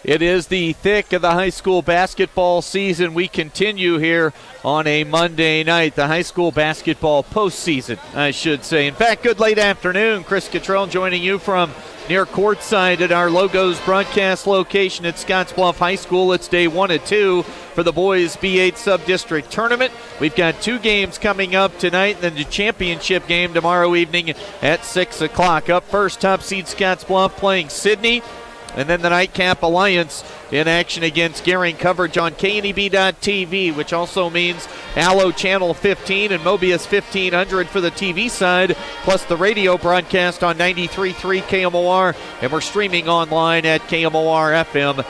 It is the thick of the high school basketball season. We continue here on a Monday night, the high school basketball postseason, I should say. In fact, good late afternoon. Chris Cottrell joining you from near courtside at our Logos broadcast location at Scottsbluff High School. It's day 1 of 2 for the boys B8 sub-district tournament. We've got 2 games coming up tonight, and then the championship game tomorrow evening at 6 o'clock. Up first, top seed Scottsbluff playing SIDNEY. And then the Nightcap Alliance in action against Gering. Coverage on KNEB.TV, which also means Allo Channel 15 and Mobius 1500 for the TV side, plus the radio broadcast on 93.3 KMOR, and we're streaming online at KMORFM.com.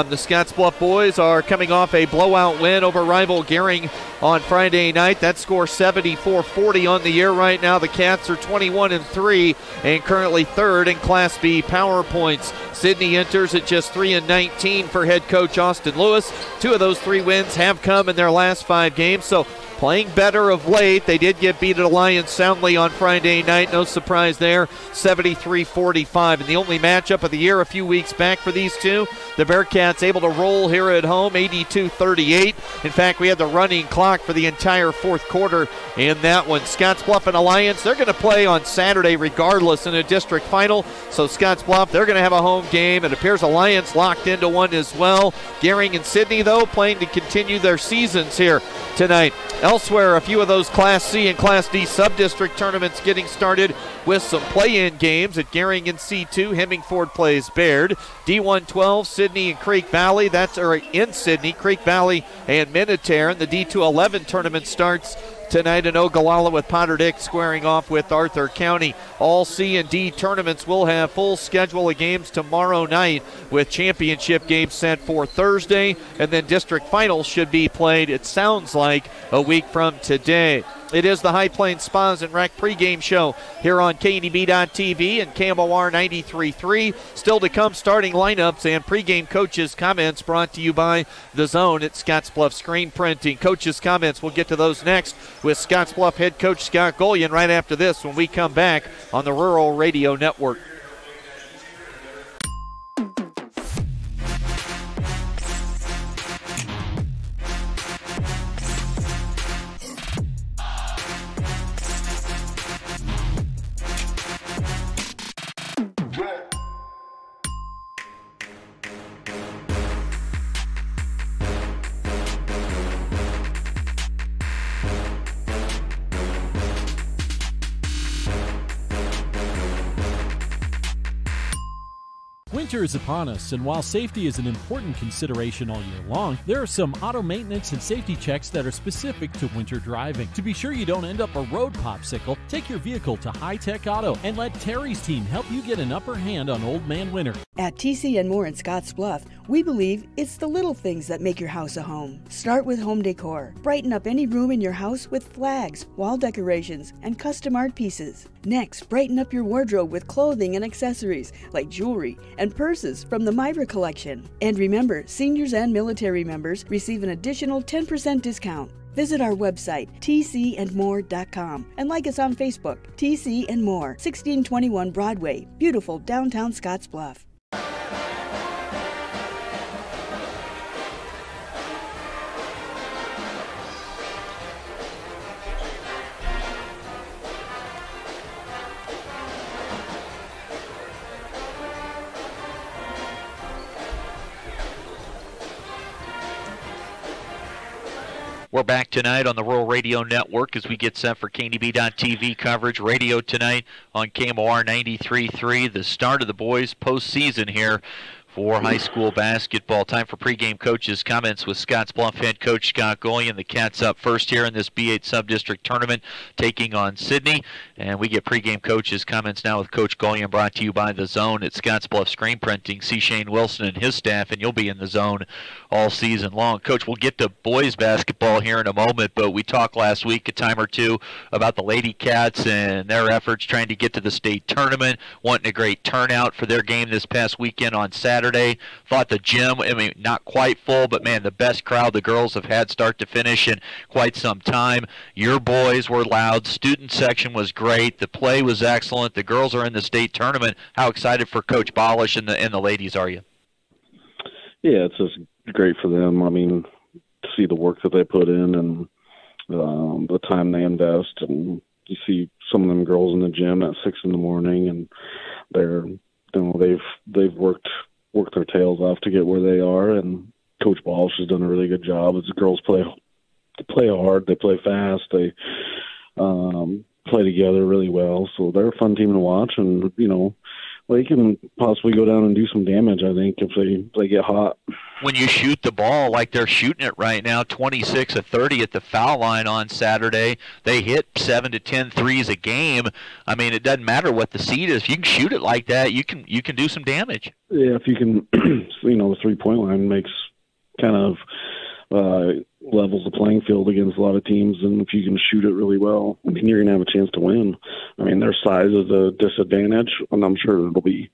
The Scottsbluff boys are coming off a blowout win over rival Gering on Friday night. That score 74-40 on the year right now. The Cats are 21-3 and currently third in Class B power points. SIDNEY enters at just 3-19 for head coach Austin Lewis. 2 of those 3 wins have come in their last 5 games, so playing better of late. They did get beat at Alliance soundly on Friday night. No surprise there, 73-45. And the only matchup of the year a few weeks back for these two, the Bearcats able to roll here at home, 82-38. In fact, we had the running clock for the entire fourth quarter in that one. Scottsbluff and Alliance, they're going to play on Saturday regardless in a district final. So Scottsbluff, they're going to have a home game. It appears Alliance locked into one as well. Gering and SIDNEY, though, playing to continue their seasons here tonight. Elsewhere, a few of those Class C and Class D sub-district tournaments getting started with some play-in games at Gering and C2. Hemingford plays Baird. D112, SIDNEY and Creek Valley. That's in SIDNEY, Creek Valley and Minutair. And the D211 tournament starts tonight in Ogallala with Potter Dick squaring off with Arthur County. All C and D tournaments will have full schedule of games tomorrow night with championship games set for Thursday, and then district finals should be played, it sounds like, a week from today. It is the High Plains Spas and Rec pregame show here on KNEB.TV and KMOR 93.3. Still to come, starting lineups and pregame coaches' comments brought to you by The Zone at Scottsbluff Screen Printing. Coaches' comments, we'll get to those next with Scottsbluff head coach Scott Golian right after this when we come back on the Rural Radio Network. Winter is upon us, and while safety is an important consideration all year long, there are some auto maintenance and safety checks that are specific to winter driving. To be sure you don't end up a road popsicle, take your vehicle to High Tech Auto and let Terry's team help you get an upper hand on Old Man Winter. At TC and More in Scottsbluff, we believe it's the little things that make your house a home. Start with home decor. Brighten up any room in your house with flags, wall decorations, and custom art pieces. Next, brighten up your wardrobe with clothing and accessories like jewelry and purses from the Myra collection. And remember, seniors and military members receive an additional 10% discount. Visit our website, tcandmore.com, and like us on Facebook, TC and More, 1621 Broadway, beautiful downtown Scottsbluff. We're back tonight on the Rural Radio Network as we get set for KNEB.TV coverage. Radio tonight on KMOR 93.3, the start of the boys' postseason here for high school basketball. Time for pregame coaches' comments with Scottsbluff head coach Scott Golian. The Cats up first here in this B8 sub-district tournament, taking on SIDNEY. And we get pregame coaches' comments now with Coach Golian, brought to you by The Zone at Scottsbluff Screen Printing. See Shane Wilson and his staff, and you'll be in The Zone all season long. Coach, we'll get to boys basketball here in a moment, but we talked last week a time or two about the Lady Cats and their efforts trying to get to the state tournament, wanting a great turnout for their game this past weekend on Saturday. Thought the gym, I mean, not quite full, but man, the best crowd the girls have had start to finish in quite some time. Your boys were loud. Student section was great. The play was excellent. The girls are in the state tournament. How excited for Coach Bolish and the ladies are you? Yeah, it's just great for them. I mean, to see the work that they put in and the time they invest, and you see some of them girls in the gym at 6 a.m, and they've worked their tails off to get where they are, and Coach Walsh has done a really good job. As the girls play hard, they play fast, they play together really well. So they're a fun team to watch, and they can possibly go down and do some damage, I think, if they get hot. When you shoot the ball like they're shooting it right now, 26 of 30 at the foul line on Saturday, they hit 7 to 10 threes a game. I mean, it doesn't matter what the seed is. If you can shoot it like that, you can do some damage. Yeah, if you can, the three-point line makes kind of levels the playing field against a lot of teams, and if you can shoot it really well, I mean, you're going to have a chance to win. I mean, their size is a disadvantage, and I'm sure it'll be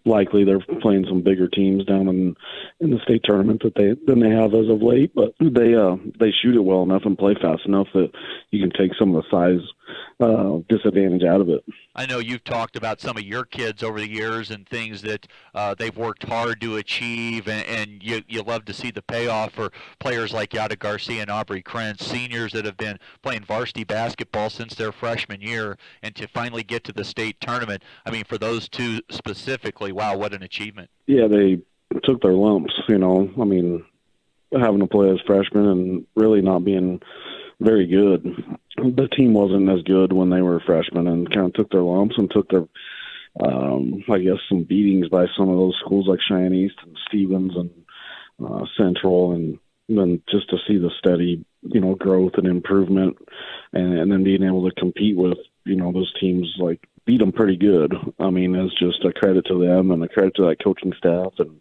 likely they're playing some bigger teams down in the state tournament than they have as of late, but they shoot it well enough and play fast enough that you can take some of the size disadvantage out of it. I know you've talked about some of your kids over the years and things that they've worked hard to achieve, and you love to see the payoff for players like Yada Garcia and Aubrey Krentz, seniors that have been playing varsity basketball since their freshman year, and to finally get to the state tournament. I mean, for those two specifically, wow, what an achievement. Yeah, they took their lumps, I mean, having to play as freshmen and really not being very good. The team wasn't as good when they were freshmen, and kind of took their lumps and took their, some beatings by some of those schools like Cheyenne East and Stevens and Central, and then just to see the steady, growth and improvement, and then being able to compete with, those teams, like, beat them pretty good. I mean, it's just a credit to them and a credit to that coaching staff. And,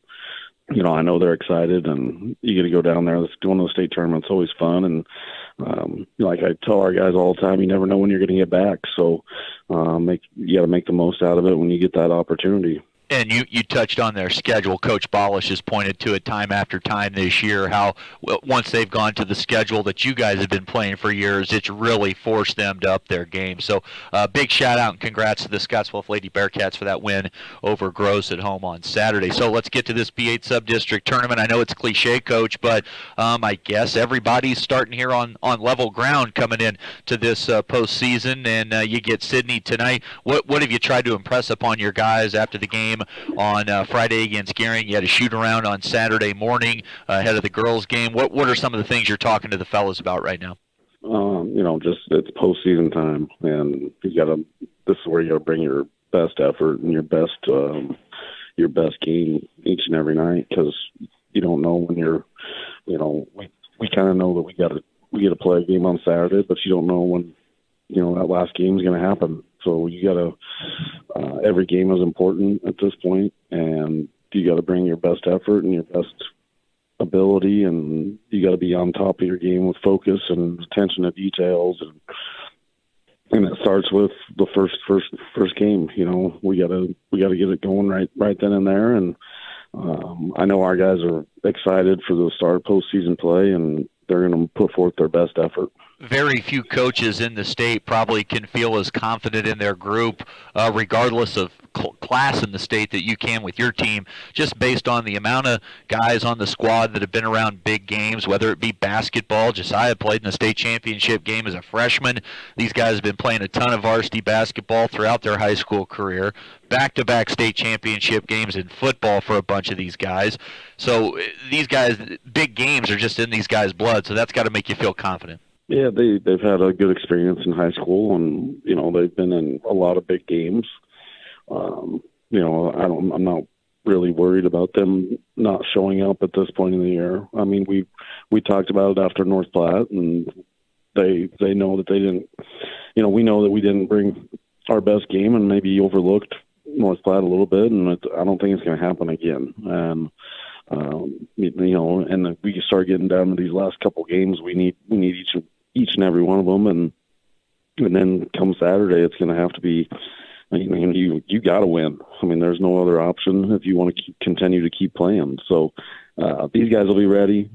I know they're excited, and you get to go down there. Going to the state tournament's always fun. And, like I tell our guys all the time, you never know when you're going to get back. So you got to make the most out of it when you get that opportunity. And you touched on their schedule. Coach Bolish has pointed to it time after time this year, how once they've gone to the schedule that you guys have been playing for years, it's really forced them to up their game. So big shout-out and congrats to the Scottsbluff Lady Bearcats for that win over Gross at home on Saturday. So let's get to this B8 Sub-District tournament. I know it's cliche, Coach, but I guess everybody's starting here on level ground coming in to this postseason, and you get SIDNEY tonight. What have you tried to impress upon your guys after the game on Friday against Gering? You had a shoot-around on Saturday morning ahead of the girls' game. What are some of the things you're talking to the fellas about right now? Just it's postseason time, and this is where you got to bring your best effort and your best game each and every night, because you don't know when you're, we kind of know that we get to play a game on Saturday, but you don't know when, that last game is going to happen. So you got to, every game is important at this point, and you got to bring your best effort and your best ability, and you got to be on top of your game with focus and attention to details, and it starts with the first game. We got to get it going right then and there, and I know our guys are excited for the start of postseason play, and they're going to put forth their best effort. Very few coaches in the state probably can feel as confident in their group, regardless of class in the state, that you can with your team, just based on the amount of guys on the squad that have been around big games, whether it be basketball. Josiah played in the state championship game as a freshman. These guys have been playing a ton of varsity basketball throughout their high school career. Back-to-back state championship games in football for a bunch of these guys. So these guys, big games are just in these guys' blood, so that's got to make you feel confident. Yeah, they've had a good experience in high school, and they've been in a lot of big games. I'm not really worried about them not showing up at this point in the year. I mean, we talked about it after North Platte, and they know that they didn't. We know that we didn't bring our best game, and maybe overlooked North Platte a little bit, and I don't think it's going to happen again. And and if we can start getting down to these last couple games, we need each and every one of them, and then come Saturday, it's going to have to be, you got to win. I mean, there's no other option if you want to continue to keep playing. So these guys will be ready.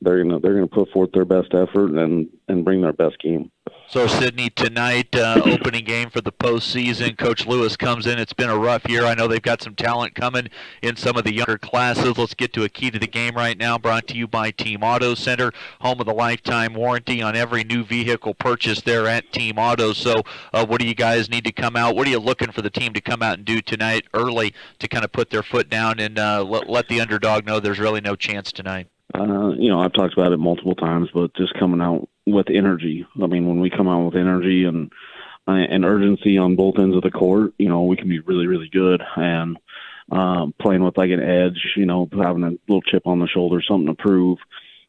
they're gonna put forth their best effort and bring their best game. So Sidney, tonight, opening game for the postseason. Coach Lewis comes in. It's been a rough year. I know they've got some talent coming in some of the younger classes. Let's get to a key to the game right now, brought to you by Team Auto Center, home of the lifetime warranty on every new vehicle purchased there at Team Auto. So what do you guys need to come out? What are you looking for the team to come out and do tonight early to kind of put their foot down and let the underdog know there's really no chance tonight? I've talked about it multiple times, but just coming out with energy. I mean, when we come out with energy and urgency on both ends of the court, we can be really, really good. And playing with like an edge, having a little chip on the shoulder, something to prove.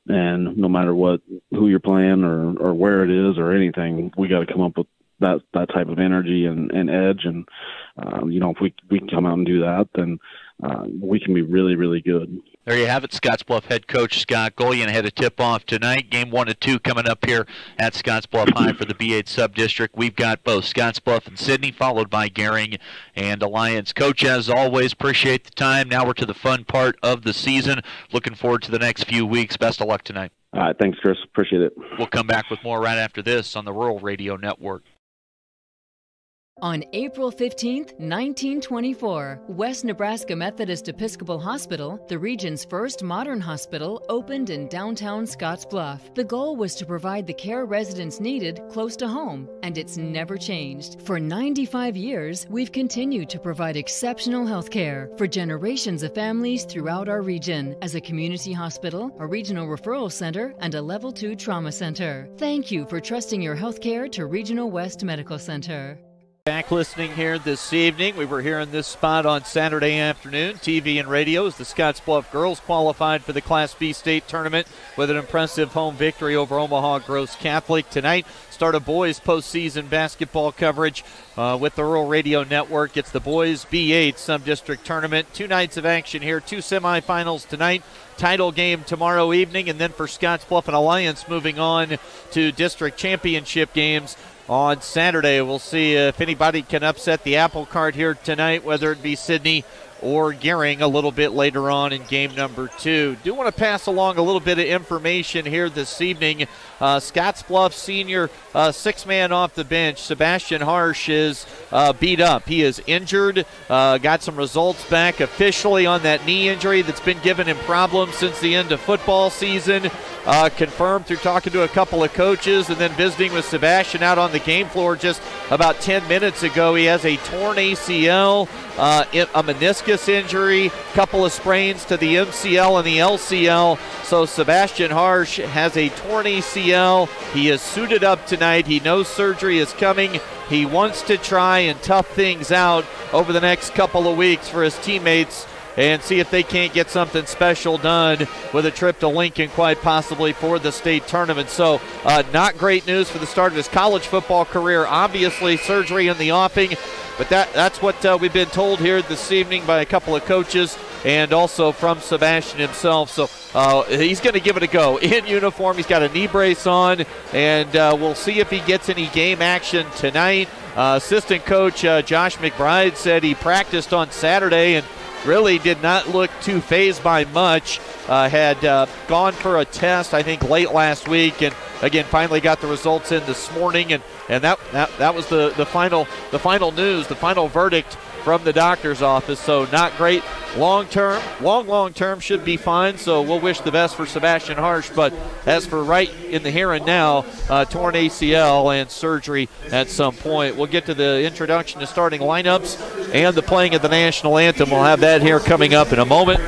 And no matter who you're playing or where it is or anything, we got to come up with that type of energy and edge. And if we can come out and do that, then we can be really, really good. There you have it. Scottsbluff head coach Scott Golian had a tip-off tonight. Game 1 and 2 coming up here at Scottsbluff High for the B8 sub-district. We've got both Scottsbluff and Sidney, followed by Gering and Alliance. Coach, as always, appreciate the time. Now we're to the fun part of the season. Looking forward to the next few weeks. Best of luck tonight. All right, thanks, Chris. Appreciate it. We'll come back with more right after this on the Rural Radio Network. On April 15, 1924, West Nebraska Methodist Episcopal Hospital, the region's first modern hospital, opened in downtown Scottsbluff. The goal was to provide the care residents needed close to home, and it's never changed. For 95 years, we've continued to provide exceptional health care for generations of families throughout our region as a community hospital, a regional referral center, and a Level 2 trauma center. Thank you for trusting your health care to Regional West Medical Center. Back listening here this evening. We were here in this spot on Saturday afternoon, TV and radio, as the Scottsbluff girls qualified for the Class B state tournament with an impressive home victory over Omaha Gross Catholic. Tonight, start of boys postseason basketball coverage with the Rural Radio Network. It's the boys B8 sub-district tournament. 2 nights of action here, 2 semifinals tonight. Title game tomorrow evening, and then for Scottsbluff and Alliance moving on to district championship games on Saturday. We'll see if anybody can upset the apple cart here tonight, whether it be Sidney or Gering a little bit later on in game number 2. Do want to pass along a little bit of information here this evening. Scottsbluff senior 6-man off the bench, Sebastian Harsh, is beat up. He is injured, got some results back officially on that knee injury that's been giving him problems since the end of football season. Confirmed through talking to a couple of coaches and then visiting with Sebastian out on the game floor just about 10 minutes ago. He has a torn ACL, a meniscus injury, couple of sprains to the MCL and the LCL. So Sebastian Harsh has a torn ACL. He is suited up tonight. He knows surgery is coming. He wants to try and tough things out over the next couple of weeks for his teammates and see if they can't get something special done with a trip to Lincoln, quite possibly for the state tournament. So not great news for the start of his college football career. Obviously, surgery in the offing, but that's what we've been told here this evening by a couple of coaches and also from Sebastian himself. So he's going to give it a go in uniform. He's got a knee brace on, and we'll see if he gets any game action tonight. Assistant coach Josh McBride said he practiced on Saturday and really did not look too fazed by much. Had gone for a test, I think, late last week, and again finally got the results in this morning, and that was the final news, the final verdict from the doctor's office. So not great long term should be fine. So we'll wish the best for Sebastian Harsh. But as for right in the here and now, torn ACL and surgery at some point. We'll get to the introduction to starting lineups and the playing of the national anthem. We'll have that here coming up in a moment.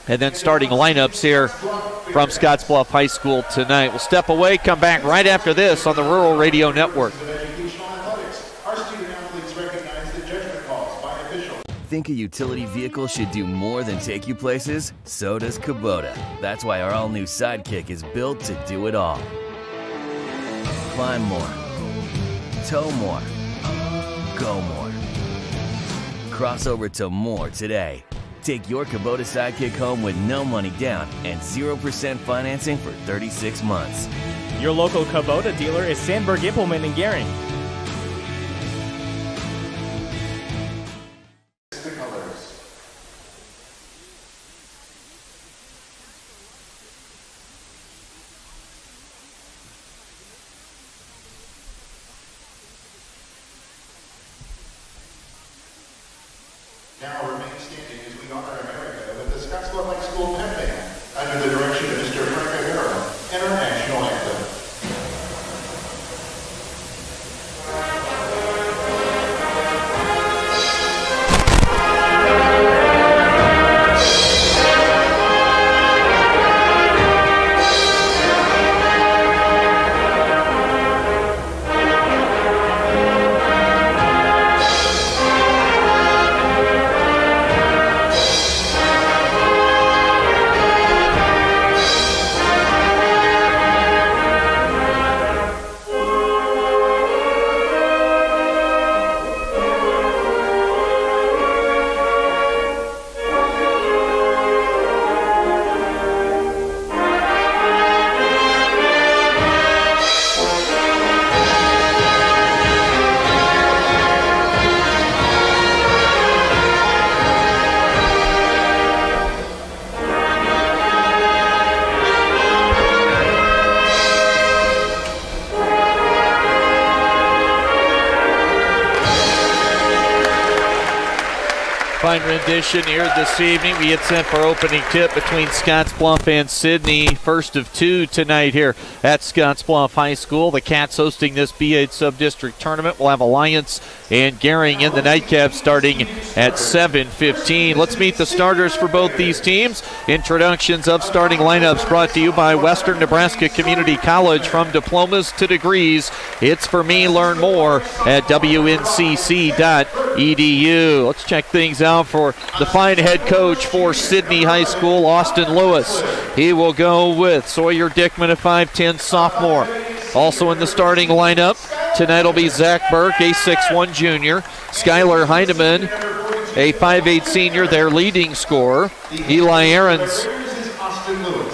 And then starting lineups here from Scottsbluff High School tonight. We'll step away, come back right after this on the Rural Radio Network. Think a utility vehicle should do more than take you places? So does Kubota. That's why our all-new Sidekick is built to do it all. Climb more. Tow more. Go more. Cross over to more today. Take your Kubota Sidekick home with no money down and 0% financing for 36 months. Your local Kubota dealer is Sandberg Implement in Gering. School Pep Band under the direction of Mr. Frank and our national anthem. Fine rendition here this evening. We get sent for opening tip between Scottsbluff and Sidney. First of two tonight here at Scottsbluff High School. The Cats hosting this B8 Sub-District Tournament. We'll have Alliance and Gering in the nightcap starting at 7:15. Let's meet the starters for both these teams. Introductions of starting lineups brought to you by Western Nebraska Community College. From diplomas to degrees, it's for me. Learn more at WNCC.edu. Let's check things out for the fine head coach for Sidney High School, Austin Lewis. He will go with Sawyer Dickman, a 5'10 sophomore. Also in the starting lineup tonight will be Zach Burke, a 6'1 junior. Skylar Heineman, a 5'8 senior, their leading scorer. Eli Ahrens,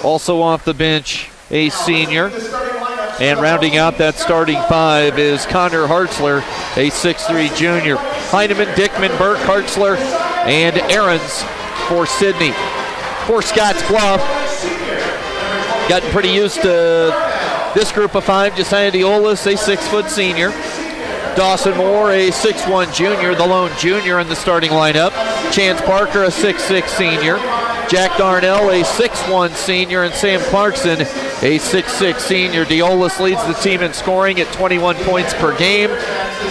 also off the bench, a senior. And rounding out that starting five is Connor Hartzler, a 6'3 junior. Heineman, Dickman, Burke, Hartzler, and Ahrens for Sidney. For Scottsbluff, gotten pretty used to this group of five. Josiah Diolis, a 6' senior. Dawson Moore, a 6'1 junior, the lone junior in the starting lineup. Chance Parker, a 6'6 senior. Jack Darnell, a 6'1 senior, and Sam Clarkson, a 6'6 senior. Diolis leads the team in scoring at 21 points per game.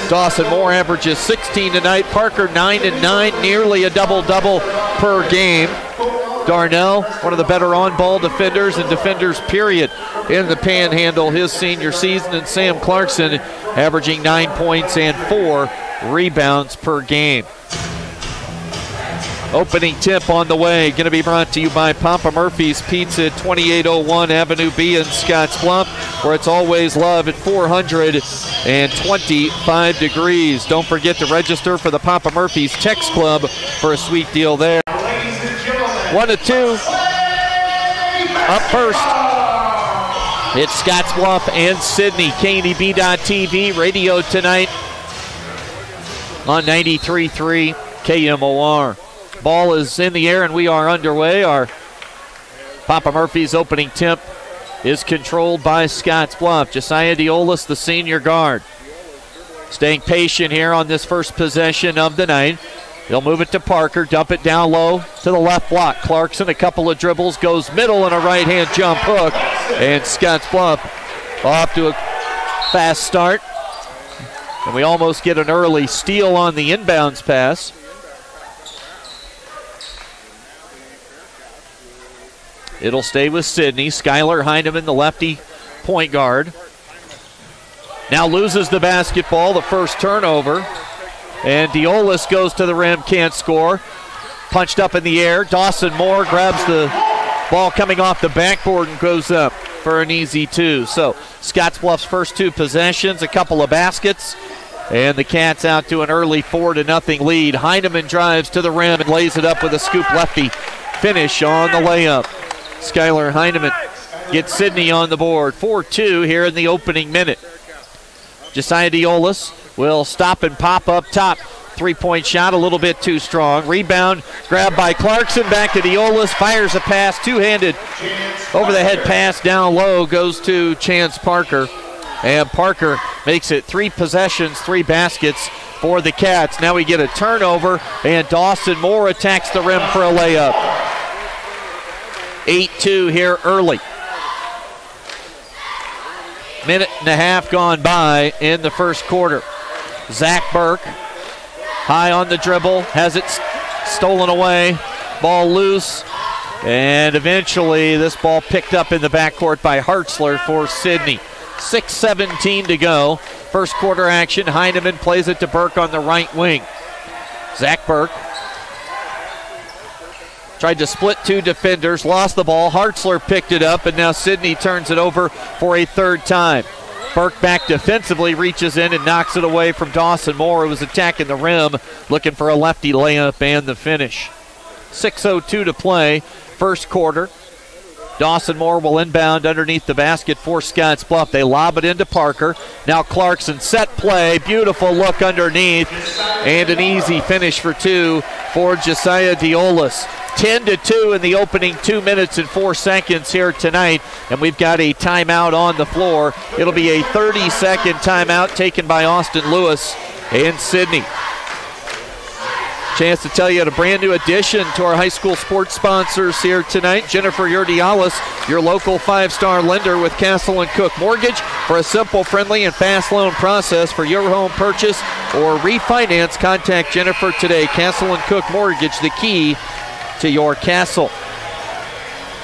Dawson Moore averages 16 tonight. Parker 9 and 9, nearly a double-double per game. Darnell, one of the better on-ball defenders and defenders, period, in the Panhandle his senior season. And Sam Clarkson averaging 9 points and 4 rebounds per game. Opening tip on the way, going to be brought to you by Papa Murphy's Pizza at 2801 Avenue B in Scottsbluff, where it's always love at 425 degrees. Don't forget to register for the Papa Murphy's Text Club for a sweet deal there. 1-2. Up first, it's Scottsbluff and Sidney. KNEB.TV radio tonight on 93.3 KMOR. Ball is in the air and we are underway. Our Papa Murphy's opening tip is controlled by Scottsbluff. Josiah Diolis, the senior guard, staying patient here on this first possession of the night. He'll move it to Parker, dump it down low to the left block. Clarkson, a couple of dribbles, goes middle and a right-hand jump hook. And Scottsbluff off to a fast start. And we almost get an early steal on the inbounds pass. It'll stay with Sidney. Skylar Heineman, the lefty point guard. Now loses the basketball, the first turnover. And Diolis goes to the rim, can't score. Punched up in the air. Dawson Moore grabs the ball coming off the backboard and goes up for an easy two. So Scottsbluff's first two possessions, a couple of baskets. And the Cats out to an early 4-0 lead. Heineman drives to the rim and lays it up with a scoop lefty finish on the layup. Skylar Heineman gets Sidney on the board. 4-2 here in the opening minute. Josiah Diolis will stop and pop up top. Three-point shot a little bit too strong. Rebound grabbed by Clarkson. Back to Diolis. Fires a pass. Two-handed over-the-head pass down low. Goes to Chance Parker. And Parker makes it 3 possessions, 3 baskets for the Cats. Now we get a turnover, and Dawson Moore attacks the rim for a layup. 8-2 here early. Minute and a half gone by in the first quarter. Zach Burke, high on the dribble, has it stolen away. Ball loose, and eventually this ball picked up in the backcourt by Hartzler for Sidney. 6:17 to go. First quarter action. Heineman plays it to Burke on the right wing. Zach Burke tried to split two defenders, lost the ball. Hartzler picked it up, and now Sidney turns it over for a third time. Burke back defensively, reaches in and knocks it away from Dawson Moore, who was attacking the rim, looking for a lefty layup and the finish. 6:02 to play, first quarter. Dawson Moore will inbound underneath the basket for Scottsbluff. They lob it into Parker. Now Clarkson, set play, beautiful look underneath, and an easy finish for two for Josiah Diolas. 10-2 in the opening 2 minutes and 4 seconds here tonight, and we've got a timeout on the floor. It'll be a 30-second timeout taken by Austin Lewis and Sidney. Chance to tell you a brand new addition to our high school sports sponsors here tonight. Jennifer Urdialis, your local 5-star lender with Castle & Cook Mortgage, for a simple, friendly, and fast loan process for your home purchase or refinance. Contact Jennifer today. Castle & Cook Mortgage, the key to your castle.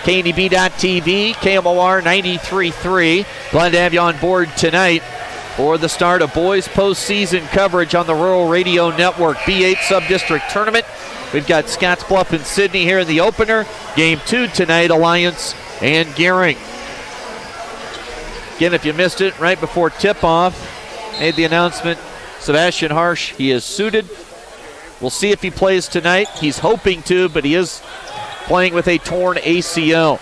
KNEB.TV, KMOR 93.3. Glad to have you on board tonight for the start of boys postseason coverage on the Rural Radio Network. B8 Sub-District Tournament. We've got Scottsbluff and Sidney here in the opener. Game 2 tonight, Alliance and Gehring. Again, if you missed it, right before tip-off, made the announcement, Sebastian Harsh, he is suited. We'll see if he plays tonight. He's hoping to, but he is playing with a torn ACL.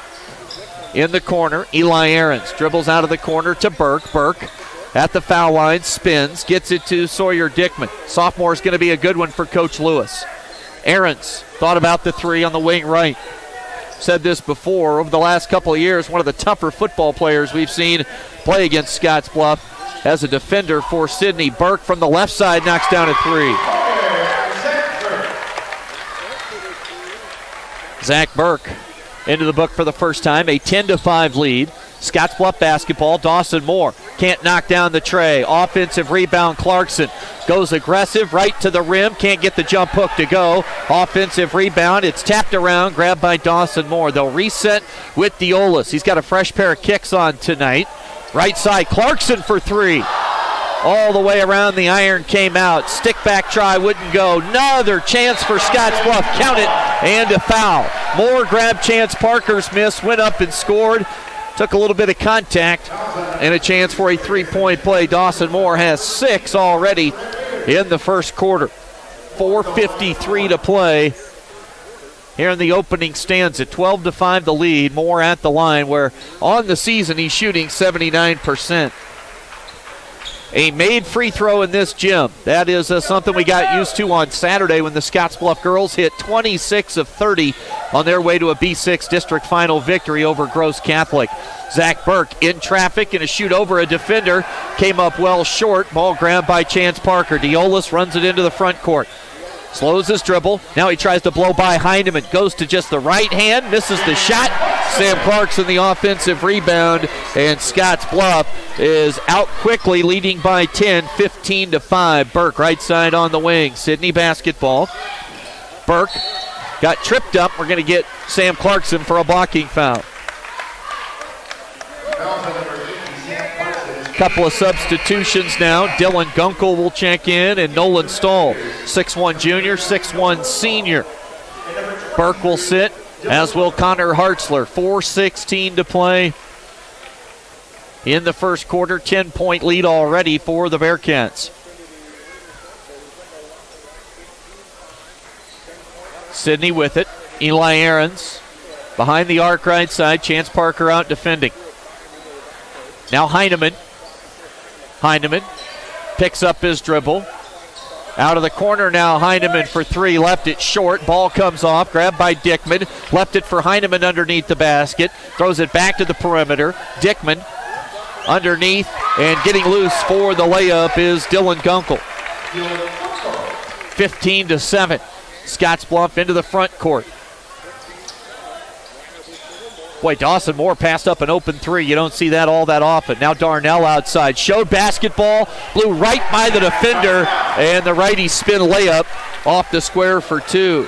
In the corner, Eli Ahrens dribbles out of the corner to Burke. Burke at the foul line, spins, gets it to Sawyer Dickman. Sophomore is going to be a good one for Coach Lewis. Ahrens thought about the three on the wing right. Said this before, over the last couple of years, one of the tougher football players we've seen play against Scottsbluff as a defender for Sidney. Burke from the left side knocks down a three. Zach Burke into the book for the first time, a 10-5 lead. Scottsbluff basketball, Dawson Moore can't knock down the tray. Offensive rebound, Clarkson goes aggressive, right to the rim, can't get the jump hook to go. Offensive rebound, it's tapped around, grabbed by Dawson Moore. They'll reset with Diolas. He's got a fresh pair of kicks on tonight. Right side, Clarkson for three. All the way around the iron, came out. Stick back try, wouldn't go. Another chance for Scottsbluff, count it, and a foul. Moore grabbed chance, Parker's miss, went up and scored. Took a little bit of contact and a chance for a three-point play. Dawson Moore has 6 already in the first quarter. 4:53 to play here in the opening stanza. 12-5 the lead. Moore at the line, where on the season he's shooting 79%. A made free throw in this gym. That is something we got used to on Saturday when the Scottsbluff girls hit 26 of 30 on their way to a B6 district final victory over Gross Catholic. Zach Burke in traffic and a shoot over a defender. Came up well short. Ball grabbed by Chance Parker. Diolas runs it into the front court. Slows his dribble. Now he tries to blow by Heineman. Goes to just the right hand. Misses the shot. Sam Clarkson the offensive rebound. And Scottsbluff is out quickly, leading by 10, 15-5. Burke right side on the wing. Sidney basketball. Burke got tripped up. We're going to get Sam Clarkson for a blocking foul. Couple of substitutions now. Dylan Gunkel will check in, and Nolan Stahl, 6'1 junior, 6'1 senior. Burke will sit, as will Connor Hartzler. 4:16 to play in the first quarter. 10-point lead already for the Bearcats. Sidney with it. Eli Ahrens behind the arc right side. Chance Parker out defending. Now Heineman. Heineman picks up his dribble. Out of the corner now, Heineman for three. Left it short. Ball comes off. Grabbed by Dickman. Left it for Heineman underneath the basket. Throws it back to the perimeter. Dickman underneath, and getting loose for the layup is Dylan Gunkel. 15-7. Scottsbluff into the front court. Boy, Dawson Moore passed up an open three. You don't see that all that often. Now Darnell outside. Showed basketball. Blew right by the defender. And the righty spin layup off the square for two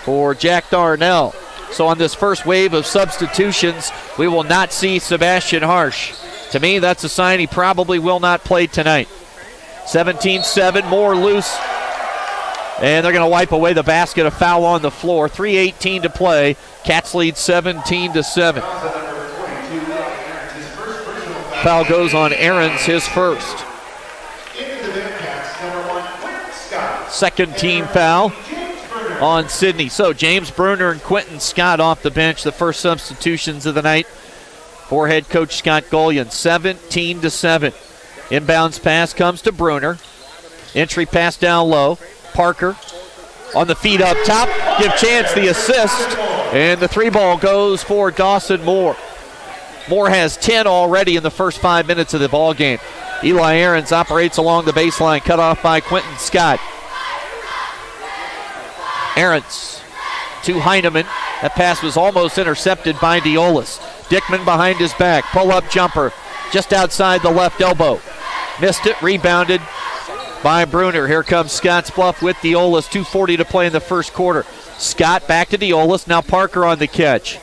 for Jack Darnell. So on this first wave of substitutions, we will not see Sebastian Harsh. To me, that's a sign he probably will not play tonight. 17-7, Moore loose. And they're going to wipe away the basket. A foul on the floor. 3:18 to play. Cats lead 17-7. Foul goes on Ahrens, his first. Second team foul on SIDNEY. So James Bruner and Quentin Scott off the bench, the first substitutions of the night for head coach Scott Golian. 17-7. Inbounds pass comes to Bruner. Entry pass down low. Parker on the feed up top. Give Chance the assist. And the three ball goes for Dawson Moore. Moore has 10 already in the first 5 minutes of the ball game. Eli Ahrens operates along the baseline, cut off by Quentin Scott. Ahrens to Heineman. That pass was almost intercepted by Diolis. Dickman behind his back. Pull-up jumper just outside the left elbow. Missed it, rebounded by Bruner. Here comes Scottsbluff with Diolis. 2:40 to play in the first quarter. Scott back to Diolis. Now Parker on the catch.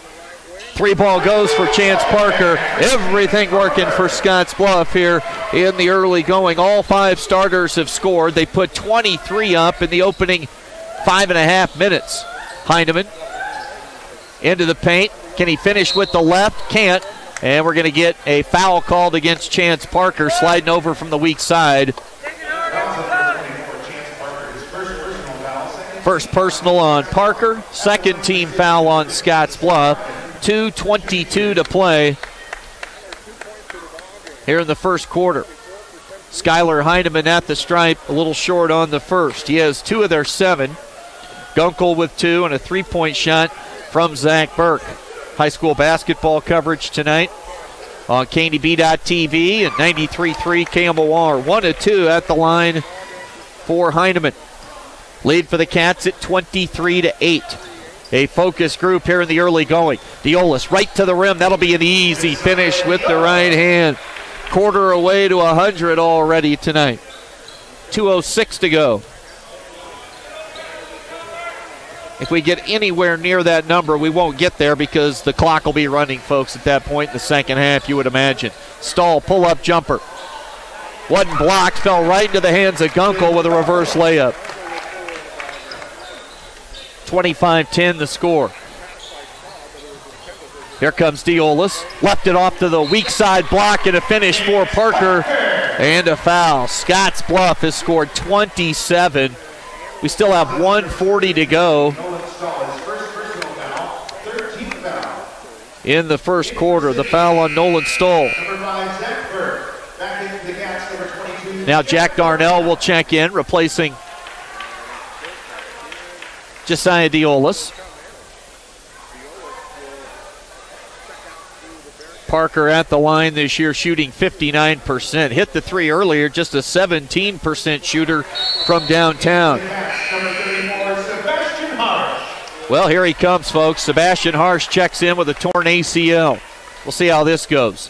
Three ball goes for Chance Parker. Everything working for Scottsbluff here in the early going. All five starters have scored. They put 23 up in the opening 5.5 minutes. Heineman into the paint. Can he finish with the left? Can't. And we're going to get a foul called against Chance Parker, sliding over from the weak side. First personal on Parker. Second team foul on Scottsbluff. 2:22 to play here in the first quarter. Skylar Heineman at the stripe, a little short on the first. He has 2 of their 7. Gunkel with 2 and a three-point shot from Zach Burke. High school basketball coverage tonight on KNEB.TV and 93.3 KMOR. 1 of 2 at the line for Heineman. Lead for the Cats at 23-8. A focus group here in the early going. Diolis right to the rim. That'll be an easy finish with the right hand. Quarter away to 100 already tonight. 2:06 to go. If we get anywhere near that number, we won't get there because the clock will be running, folks, at that point in the second half, you would imagine. Stahl, pull-up jumper. Wasn't blocked, fell right into the hands of Gunkel with a reverse layup. 25-10 the score. Here comes Diolis. Left it off to the weak side block and a finish for Parker. And a foul. Scottsbluff has scored 27. We still have 1:40 to go in the first quarter. The foul on Nolan Stoll. Now Jack Darnell will check in, replacing Josiah Diolis. Parker at the line this year shooting 59%. Hit the three earlier, just a 17% shooter from downtown. Well, here he comes, folks. Sebastian Harsh checks in with a torn ACL. We'll see how this goes.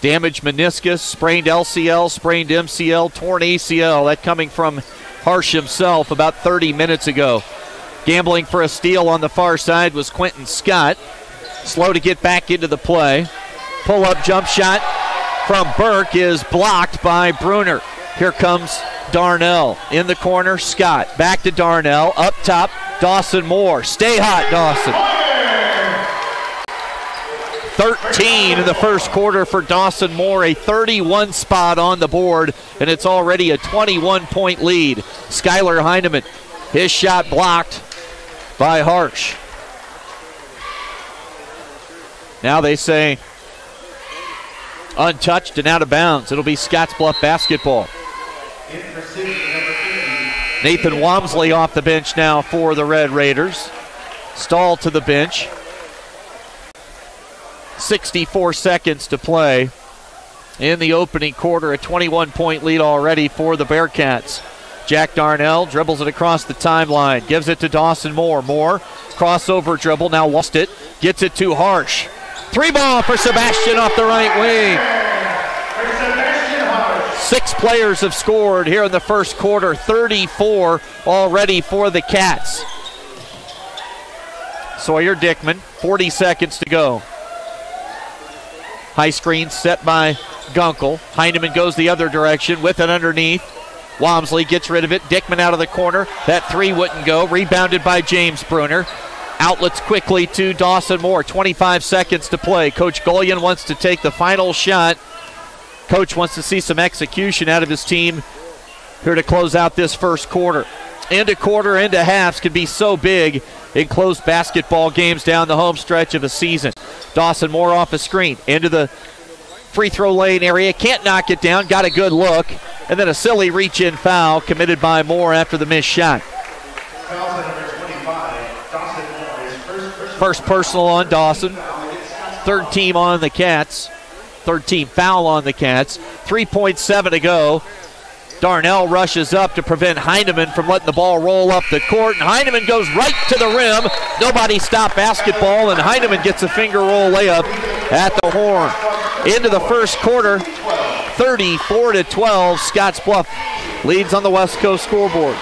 Damaged meniscus, sprained LCL, sprained MCL, torn ACL. That coming from Harsh himself about 30 minutes ago. Gambling for a steal on the far side was Quentin Scott. Slow to get back into the play. Pull-up jump shot from Burke is blocked by Bruner. Here comes Darnell in the corner. Scott back to Darnell. Up top, Dawson Moore. Stay hot, Dawson. 13 in the first quarter for Dawson Moore. A 31 spot on the board, and it's already a 21-point lead. Skylar Heineman, his shot blocked by Harsh. Now they say untouched and out of bounds. It'll be Scottsbluff basketball. Nathan Wamsley off the bench now for the Red Raiders. Stahl to the bench. 64 seconds to play in the opening quarter. A 21-point lead already for the Bearcats. Jack Darnell dribbles it across the timeline, gives it to Dawson Moore. Moore, crossover dribble, now lost it, gets it to Harsh. 3-ball for Sebastian off the right wing. 6 players have scored here in the first quarter, 34 already for the Cats. Sawyer Dickman, 40 seconds to go. High screen set by Gunkel. Heineman goes the other direction with it underneath. Walmsley gets rid of it. Dickman out of the corner. That 3 wouldn't go. Rebounded by James Bruner. Outlets quickly to Dawson Moore. 25 seconds to play. Coach Golian wants to take the final shot. Coach wants to see some execution out of his team here to close out this first quarter. Into quarter, into halves can be so big in close basketball games down the home stretch of a season. Dawson Moore off a screen. Into the free throw lane area. Can't knock it down. Got a good look. And then a silly reach-in foul committed by Moore after the missed shot. First personal on Dawson. Third team on the Cats. Third team foul on the Cats. 3.7 to go. Darnell rushes up to prevent Heineman from letting the ball roll up the court. And Heineman goes right to the rim. Nobody stopped basketball, and Heineman gets a finger roll layup at the horn. Into the first quarter, 34-12. Scottsbluff leads on the West Coast scoreboard.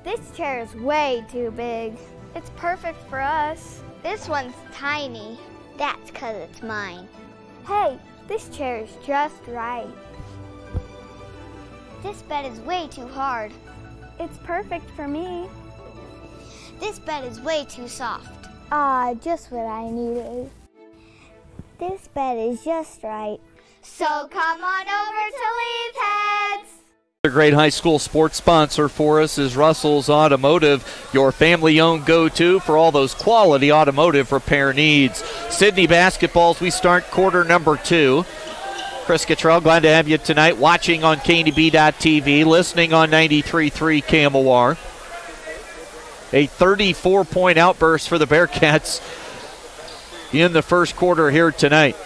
This chair is way too big. It's perfect for us. This one's tiny. That's 'cause it's mine. Hey, this chair is just right. This bed is way too hard. It's perfect for me. This bed is way too soft. Just what I needed. This bed is just right. So come on over to Leeds Heads. A great high school sports sponsor for us is Russell's Automotive, your family-owned go-to for all those quality automotive repair needs. Sidney basketballs, we start quarter number 2. Chris Cottrell, glad to have you tonight, watching on KNEB.TV, listening on 93.3 KMOR. A 34-point outburst for the Bearcats in the first quarter here tonight.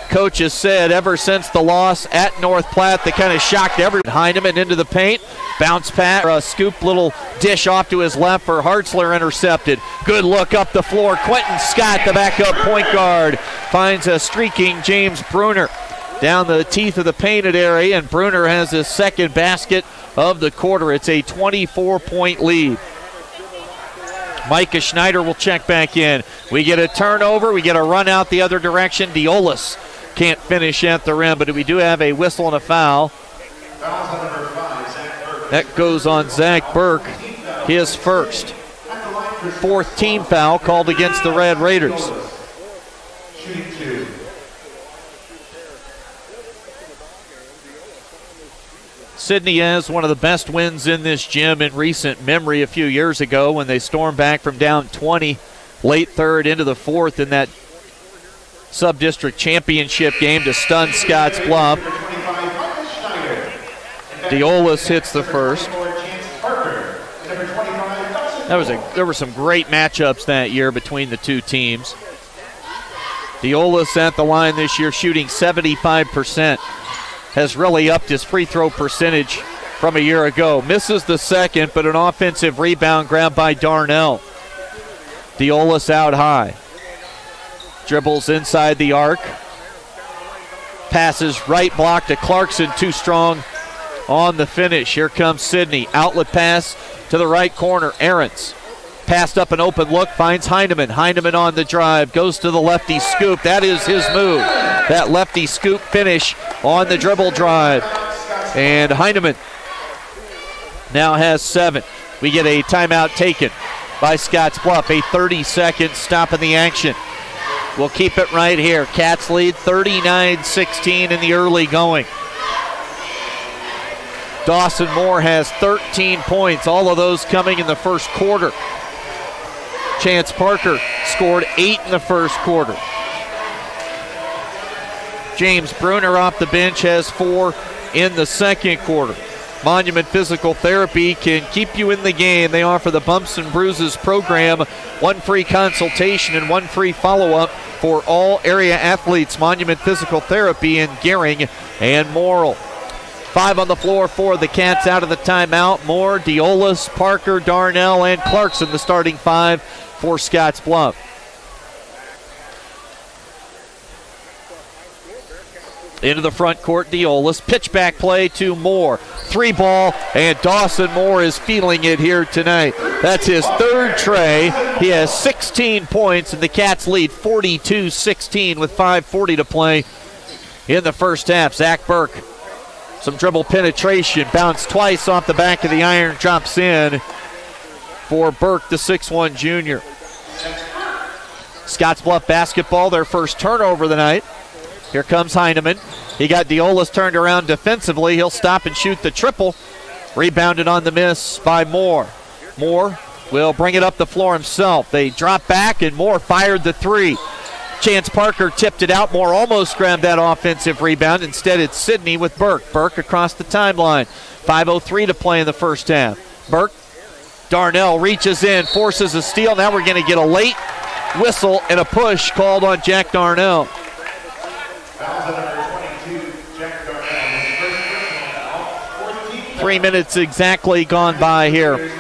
Coach has said ever since the loss at North Platte, they kind of shocked everyone. Heineman into the paint, bounce pass, a scoop little dish off to his left for Hartzler, intercepted. Good look up the floor. Quentin Scott, the backup point guard, finds a streaking James Bruner down the teeth of the painted area, and Bruner has his second basket of the quarter. It's a 24-point lead. Micah Schneider will check back in. We get a turnover. We get a run out the other direction. Diolis can't finish at the rim, but we do have a whistle and a foul. That goes on Zach Burke, his first. Fourth team foul called against the Red Raiders. Sidney has one of the best wins in this gym in recent memory a few years ago when they stormed back from down 20 late third into the fourth in that sub-district championship game to stun Scottsbluff. Diolis hits the first. There were some great matchups that year between the two teams. Diolis at the line this year shooting 75%. Has really upped his free throw percentage from a year ago. Misses the second, but an offensive rebound grabbed by Darnell. Diolis out high. Dribbles inside the arc. Passes right block to Clarkson, too strong on the finish. Here comes Sidney. Outlet pass to the right corner. Aarons passed up an open look, finds Heineman. Heineman on the drive, goes to the lefty scoop. That is his move. That lefty scoop finish on the dribble drive. And Heineman now has 7. We get a timeout taken by Scottsbluff, a 30-second stop in the action. We'll keep it right here. Cats lead 39-16 in the early going. Dawson Moore has 13 points, all of those coming in the first quarter. Chance Parker scored 8 in the first quarter. James Bruner off the bench has 4 in the second quarter. Monument Physical Therapy can keep you in the game. They offer the Bumps and Bruises program, 1 free consultation and 1 free follow-up for all area athletes. Monument Physical Therapy in Gering and Morrill. 5 on the floor for the Cats out of the timeout. Moore, Diolas, Parker, Darnell, and Clarkson, the starting 5 for Scottsbluff. Into the front court, Diolas. Pitch back play to Moore. 3 ball, and Dawson Moore is feeling it here tonight. That's his 3rd tray. He has 16 points, and the Cats lead 42-16 with 5:40 to play in the first half. Zach Burke, some dribble penetration, bounced twice off the back of the iron, drops in for Burke, the 6'1 junior. Scottsbluff basketball, their first turnover of the night. Here comes Heineman. He got Diolas turned around defensively. He'll stop and shoot the triple. Rebounded on the miss by Moore. Moore will bring it up the floor himself. They drop back, and Moore fired the 3. Chance Parker tipped it out. Moore almost grabbed that offensive rebound. Instead, it's SIDNEY with Burke. Burke across the timeline. 5:03 to play in the first half. Burke, Darnell reaches in, forces a steal. Now we're going to get a late whistle and a push called on Jack Darnell. 3 minutes exactly gone by here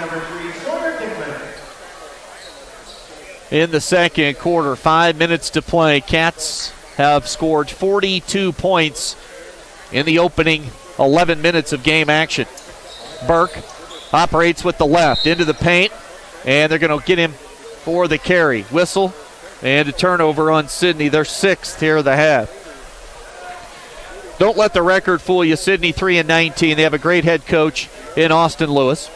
in the second quarter. 5 minutes to play. Cats have scored 42 points in the opening 11 minutes of game action. Burke operates with the left into the paint, and they're going to get him for the carry. Whistle and a turnover on SIDNEY. Their 6th here of the half. Don't let the record fool you. SIDNEY 3-19. They have a great head coach in Austin Lewis.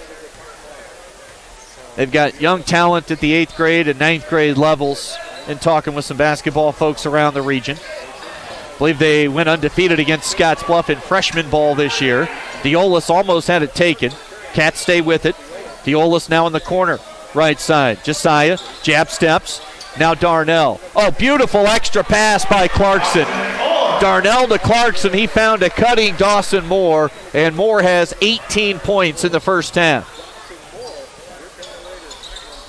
They've got young talent at the 8th grade and 9th grade levels, and talking with some basketball folks around the region. I believe they went undefeated against Scottsbluff in freshman ball this year. Diolas almost had it taken. Cats stay with it. Diolas now in the corner, right side. Josiah, jab steps. Now Darnell. Oh, beautiful extra pass by Clarkson. Darnell to Clarkson. He found a cutting Dawson Moore, and Moore has 18 points in the first half.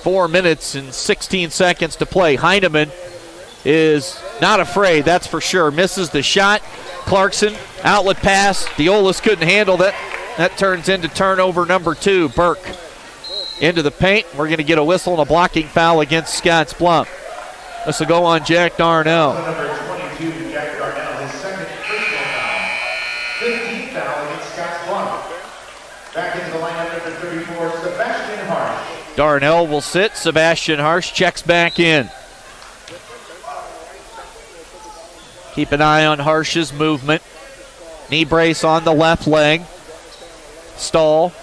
4 minutes and 16 seconds to play. Heineman is not afraid, that's for sure. Misses the shot. Clarkson, outlet pass. Diolas couldn't handle that. That turns into turnover number 2. Burke into the paint. We're going to get a whistle and a blocking foul against Scottsbluff. This will go on Jack Darnell. Number 22, Jack Darnell, his 2nd personal foul. 15th foul against Scottsbluff. Back into the lineup, number 34, Sebastian Harsh. Darnell will sit. Sebastian Harsh checks back in. Keep an eye on Harsh's movement. Knee brace on the left leg. Stall.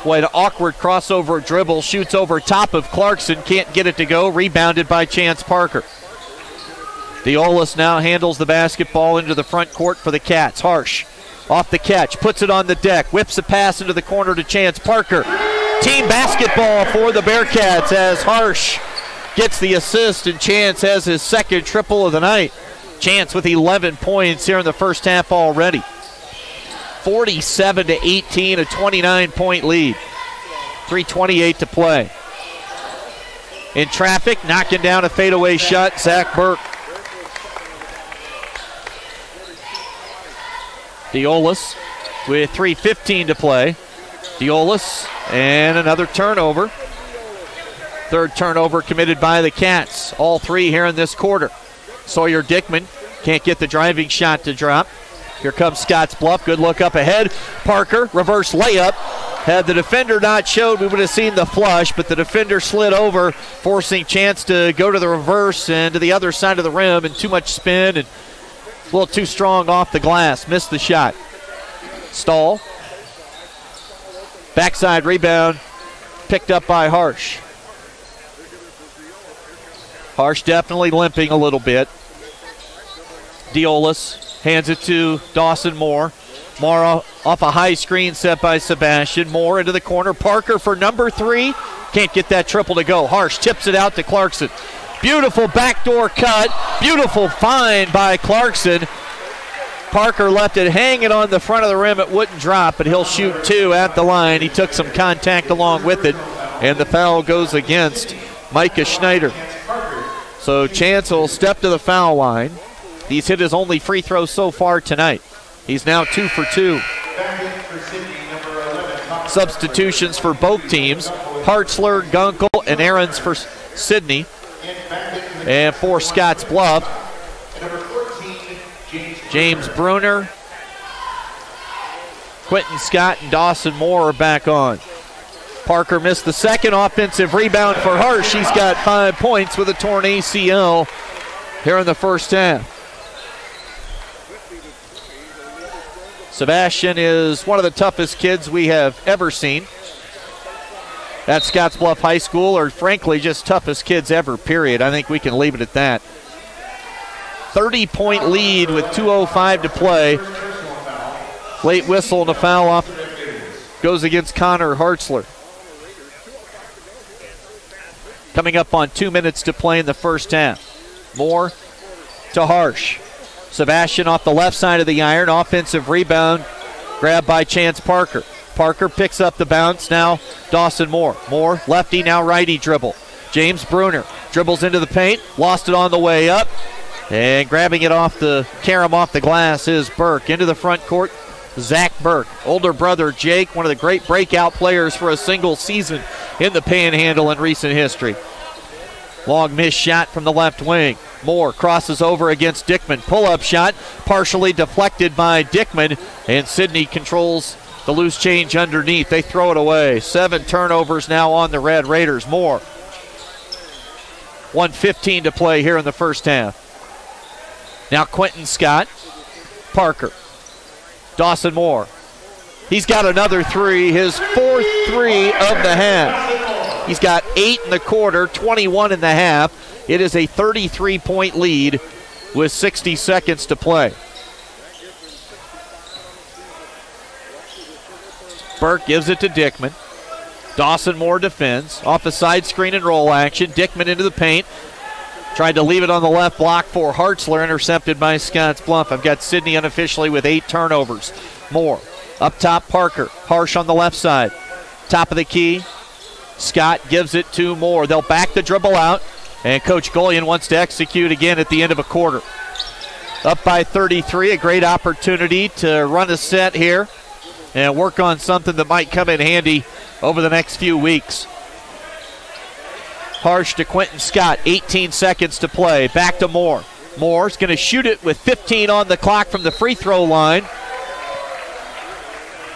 Boy, an awkward crossover dribble. Shoots over top of Clarkson. Can't get it to go. Rebounded by Chance Parker. Diolas now handles the basketball into the front court for the Cats. Harsh off the catch. Puts it on the deck. Whips a pass into the corner to Chance Parker. Team basketball for the Bearcats as Harsh gets the assist, and Chance has his 2nd triple of the night. Chance with 11 points here in the first half already. 47-18, a 29-point lead. 3:28 to play. In traffic, knocking down a fadeaway shot, Zach Burke. Diolas with 3:15 to play. Diolas and another turnover. 3rd turnover committed by the Cats. All 3 here in this quarter. Sawyer Dickman can't get the driving shot to drop. Here comes Scottsbluff. Good look up ahead. Parker, reverse layup. Had the defender not showed, we would have seen the flush, but the defender slid over, forcing Chance to go to the reverse and to the other side of the rim, and too much spin and a little too strong off the glass. Missed the shot. Stall. Backside rebound picked up by Harsh. Harsh definitely limping a little bit. Diolis hands it to Dawson Moore. Moore off a high screen set by Sebastian. Moore into the corner. Parker for number 3. Can't get that triple to go. Harsh tips it out to Clarkson. Beautiful backdoor cut. Beautiful find by Clarkson. Parker left it hanging on the front of the rim. It wouldn't drop, but he'll shoot 2 at the line. He took some contact along with it, and the foul goes against Micah Schneider. So Chance will step to the foul line. He's hit his only free throw so far tonight. He's now 2 for 2. Substitutions for both teams. Hartzler, Gunkel, and Ahrens for Sidney. And for Scottsbluff, James Bruner, Quentin Scott, and Dawson Moore are back on. Parker missed the second offensive rebound for Harsh. He's got 5 points with a torn ACL here in the first half. Sebastian is one of the toughest kids we have ever seen at Scottsbluff High School, or frankly, just toughest kids ever, period. I think we can leave it at that. 30-point lead with 2:05 to play. Late whistle and a foul off goes against Connor Hartzler. Coming up on 2 minutes to play in the first half. Moore to Harsh. Sebastian off the left side of the iron. Offensive rebound grabbed by Chance Parker. Parker picks up the bounce. Now Dawson Moore. Moore, lefty, now righty dribble. James Bruner dribbles into the paint. Lost it on the way up. And grabbing it off the carom off the glass is Burke. Into the front court, Zach Burke. Older brother Jake, one of the great breakout players for a single season in the Panhandle in recent history. Long missed shot from the left wing. Moore crosses over against Dickman. Pull-up shot partially deflected by Dickman, and Sidney controls the loose change underneath. They throw it away. 7 turnovers now on the Red Raiders. Moore. 1:15 to play here in the first half. Now Quentin Scott. Parker. Dawson Moore. He's got another 3, his 4th 3 of the half. He's got 8 in the quarter, 21 in the half. It is a 33-point lead with 60 seconds to play. Burke gives it to Dickman. Dawson Moore defends. Off a side screen and roll action. Dickman into the paint. Tried to leave it on the left block for Hartzler, intercepted by Scottsbluff. I've got Sidney unofficially with 8 turnovers. Moore up top, Parker. Harsh on the left side. Top of the key. Scott gives it to Moore. They'll back the dribble out, and Coach Golian wants to execute again at the end of a quarter. Up by 33, a great opportunity to run a set here and work on something that might come in handy over the next few weeks. Harsh to Quentin Scott, 18 seconds to play. Back to Moore. Moore's going to shoot it with 15 on the clock from the free throw line.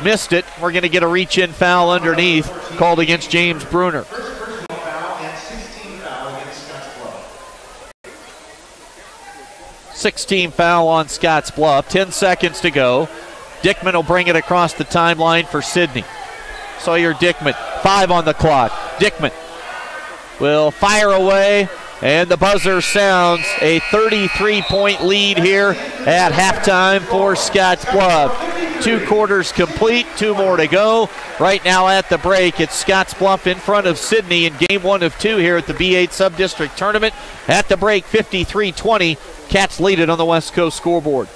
Missed it. We're going to get a reach-in foul underneath called against James Bruner. 16 foul on Scottsbluff. 10 seconds to go. Dickman will bring it across the timeline for Sidney. Sawyer Dickman, 5 on the clock. Dickman will fire away, and the buzzer sounds. A 33-point lead here at halftime for Scottsbluff. 2 quarters complete, 2 more to go. Right now at the break, it's Scottsbluff in front of Sidney in game 1 of 2 here at the B8 Sub-District Tournament. At the break, 53-20. Cats lead it on the West Coast scoreboard.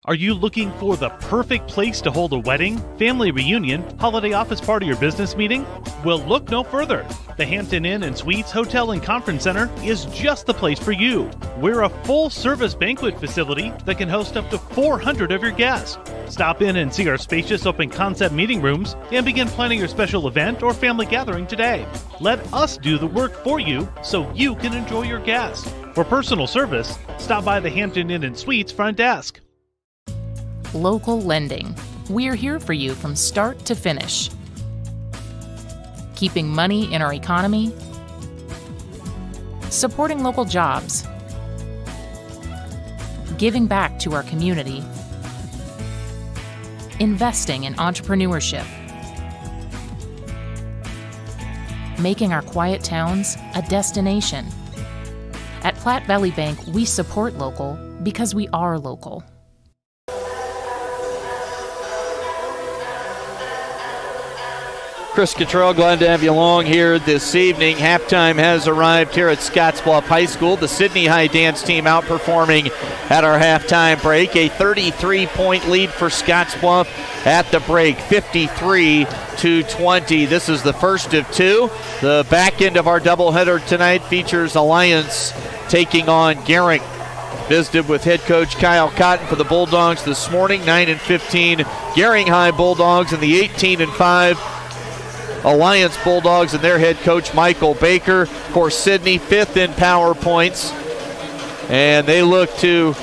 Are you looking for the perfect place to hold a wedding, family reunion, holiday office party, or business meeting? Well, look no further. The Hampton Inn and Suites Hotel and Conference Center is just the place for you. We're a full-service banquet facility that can host up to 400 of your guests. Stop in and see our spacious open-concept meeting rooms and begin planning your special event or family gathering today. Let us do the work for you so you can enjoy your guests. For personal service, stop by the Hampton Inn and Suites front desk. Local lending. We're here for you from start to finish. Keeping money in our economy. Supporting local jobs. Giving back to our community. Investing in entrepreneurship. Making our quiet towns a destination. Platte Valley Bank, we support local because we are local. Chris Cottrell, glad to have you along here this evening. Halftime has arrived here at Scottsbluff High School. The Sidney High dance team outperforming at our halftime break. A 33-point lead for Scottsbluff at the break, 53-20. This is the first of two. The back end of our doubleheader tonight features Alliance taking on Gehring. Visited with head coach Kyle Cotton for the Bulldogs this morning. 9-15 Gehring High Bulldogs and the 18-5 Alliance Bulldogs and their head coach Michael Baker. Of course, Sidney 5th in power points, and they look to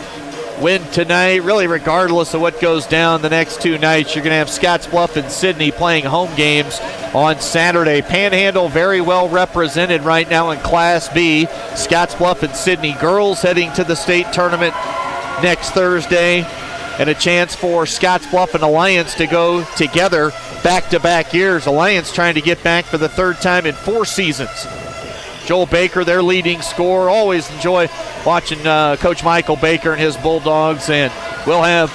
win tonight, really regardless of what goes down the next two nights. You're going to have Scottsbluff and Sidney playing home games on Saturday. Panhandle very well represented right now in Class B. Scottsbluff and Sidney girls heading to the state tournament next Thursday, and a chance for Scottsbluff and Alliance to go together back-to-back years. Alliance trying to get back for the third time in 4 seasons. Joel Baker, their leading scorer. Always enjoy watching Coach Michael Baker and his Bulldogs, and we'll have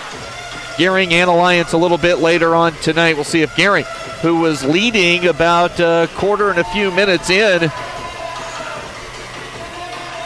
Gehring and Alliance a little bit later on tonight. We'll see if Gehring, who was leading about a quarter and a few minutes in,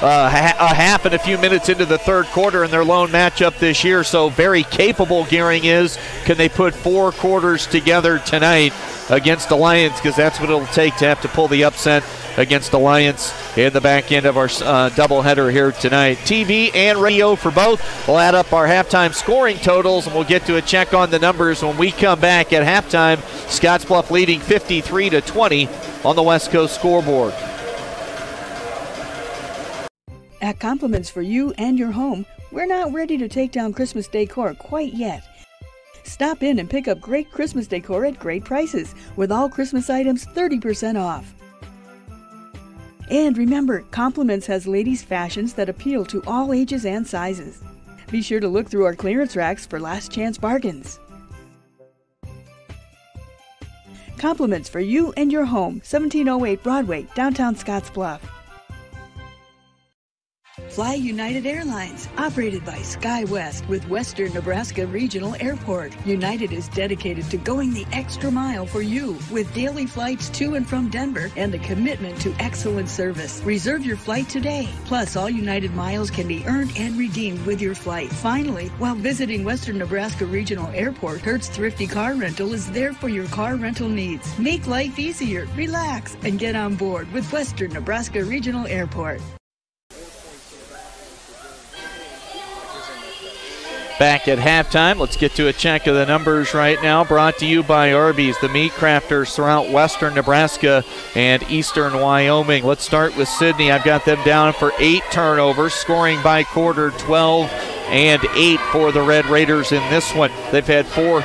a half and a few minutes into the third quarter in their lone matchup this year. So very capable Gehring is. Can they put 4 quarters together tonight against Alliance? Because that's what it'll take to have to pull the upset against Alliance in the back end of our doubleheader here tonight. TV and radio for both. We'll add up our halftime scoring totals, and we'll get to a check on the numbers when we come back at halftime. Scottsbluff leading 53-20 on the West Coast scoreboard. At Compliments for you and your home, we're not ready to take down Christmas decor quite yet. Stop in and pick up great Christmas decor at great prices, with all Christmas items 30% off. And remember, Compliments has ladies' fashions that appeal to all ages and sizes. Be sure to look through our clearance racks for last chance bargains. Compliments for you and your home, 1708 Broadway, downtown Scottsbluff. Fly United Airlines, operated by SkyWest with Western Nebraska Regional Airport. United is dedicated to going the extra mile for you with daily flights to and from Denver and a commitment to excellent service. Reserve your flight today. Plus, all United miles can be earned and redeemed with your flight. Finally, while visiting Western Nebraska Regional Airport, Hertz Thrifty Car Rental is there for your car rental needs. Make life easier, relax, and get on board with Western Nebraska Regional Airport. Back at halftime, let's get to a check of the numbers right now. Brought to you by Arby's, the meat crafters throughout western Nebraska and eastern Wyoming. Let's start with Sidney. I've got them down for 8 turnovers, scoring by quarter 12 and 8 for the Red Raiders in this one. They've had 4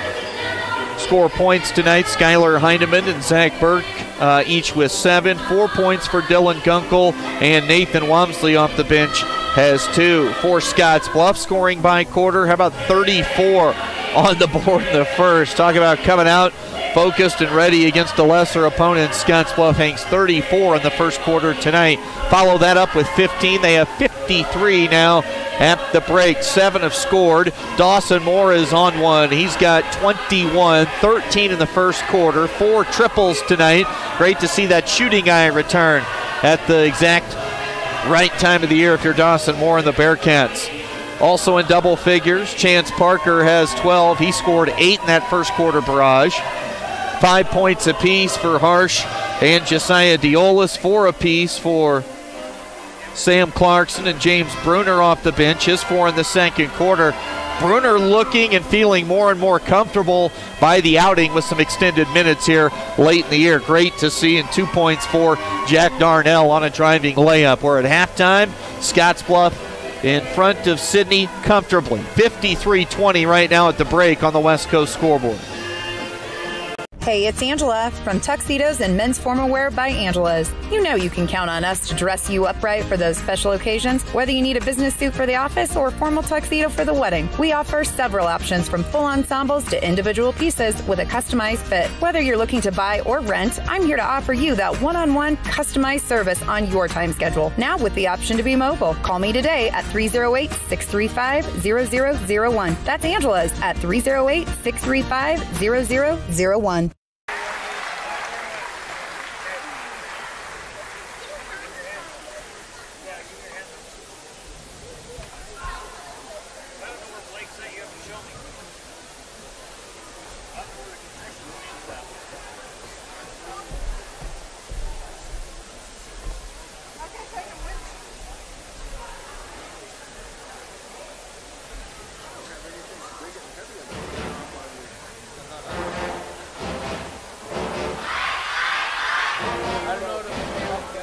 score points tonight. Skylar Heineman and Zach Burke each with 7. 4 points for Dylan Gunkel, and Nathan Wamsley off the bench has 2. For Scottsbluff, scoring by quarter, how about 34 on the board in the first? Talk about coming out focused and ready against a lesser opponent. Scottsbluff hangs 34 in the first quarter tonight. Follow that up with 15. They have 53 now at the break. 7 have scored. Dawson Moore is on one. He's got 21, 13 in the first quarter, 4 triples tonight. Great to see that shooting eye return at the exact right time of the year if you're Dawson Moore and the Bearcats. Also in double figures, Chance Parker has 12. He scored 8 in that first quarter barrage. 5 points apiece for Harsh and Josiah Diolis, 4 apiece for Sam Clarkson and James Bruner off the bench, his 4 in the second quarter. Bruner looking and feeling more and more comfortable by the outing with some extended minutes here late in the year. Great to see, and 2 points for Jack Darnell on a driving layup. We're at halftime. Scottsbluff in front of Sidney comfortably. 53-20 right now at the break on the West Coast scoreboard. Hey, it's Angela from Tuxedos and Men's Formal Wear by Angela's. You know you can count on us to dress you up right for those special occasions, whether you need a business suit for the office or a formal tuxedo for the wedding. We offer several options from full ensembles to individual pieces with a customized fit. Whether you're looking to buy or rent, I'm here to offer you that one-on-one customized service on your time schedule. Now with the option to be mobile. Call me today at 308-635-0001. That's Angela's at 308-635-0001.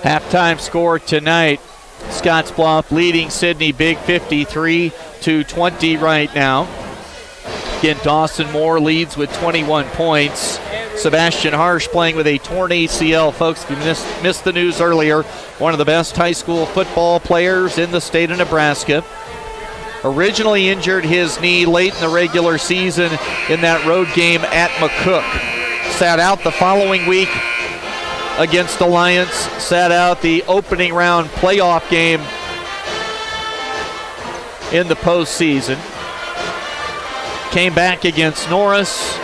Halftime score tonight, Scottsbluff leading Sidney big 53-20 right now. Again, Dawson Moore leads with 21 points. Sebastian Harsh playing with a torn ACL. Folks, if you missed the news earlier, one of the best high school football players in the state of Nebraska. Originally injured his knee late in the regular season in that road game at McCook. Sat out the following week against Alliance, sat out the opening round playoff game in the postseason. Came back against Norris,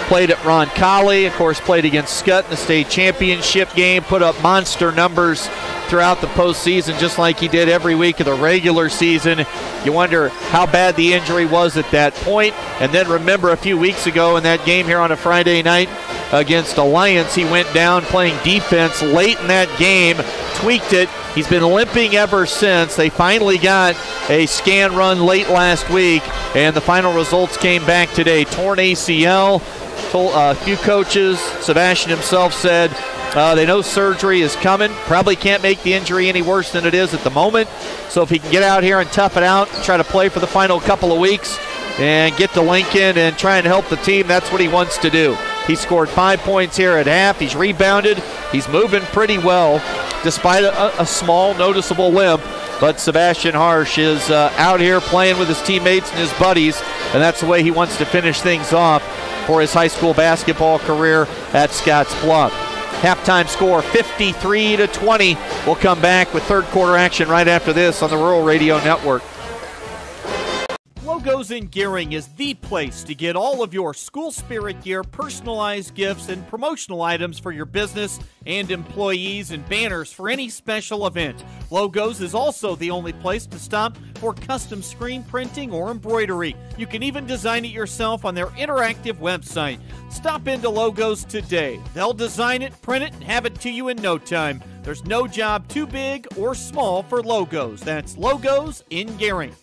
played at Roncalli, of course played against Scott in the state championship game, put up monster numbers throughout the postseason just like he did every week of the regular season. You wonder how bad the injury was at that point. And then remember a few weeks ago in that game here on a Friday night against Alliance, he went down playing defense late in that game, tweaked it. He's been limping ever since. They finally got a scan run late last week, and the final results came back today. Torn ACL. A few coaches, Sebastian himself said, they know surgery is coming. Probably can't make the injury any worse than it is at the moment. So if he can get out here and tough it out, try to play for the final couple of weeks and get to Lincoln and try and help the team, that's what he wants to do. He scored 5 points here at half. He's rebounded. He's moving pretty well despite a small noticeable limp. But Sebastian Harsh is out here playing with his teammates and his buddies, and that's the way he wants to finish things off for his high school basketball career at Scottsbluff. Halftime score 53-20. We'll come back with third quarter action right after this on the Rural Radio Network. Logos in Gearing is the place to get all of your school spirit gear, personalized gifts, and promotional items for your business and employees and banners for any special event. Logos is also the only place to stop for custom screen printing or embroidery. You can even design it yourself on their interactive website. Stop into Logos today. They'll design it, print it, and have it to you in no time. There's no job too big or small for Logos. That's Logos in Gearing.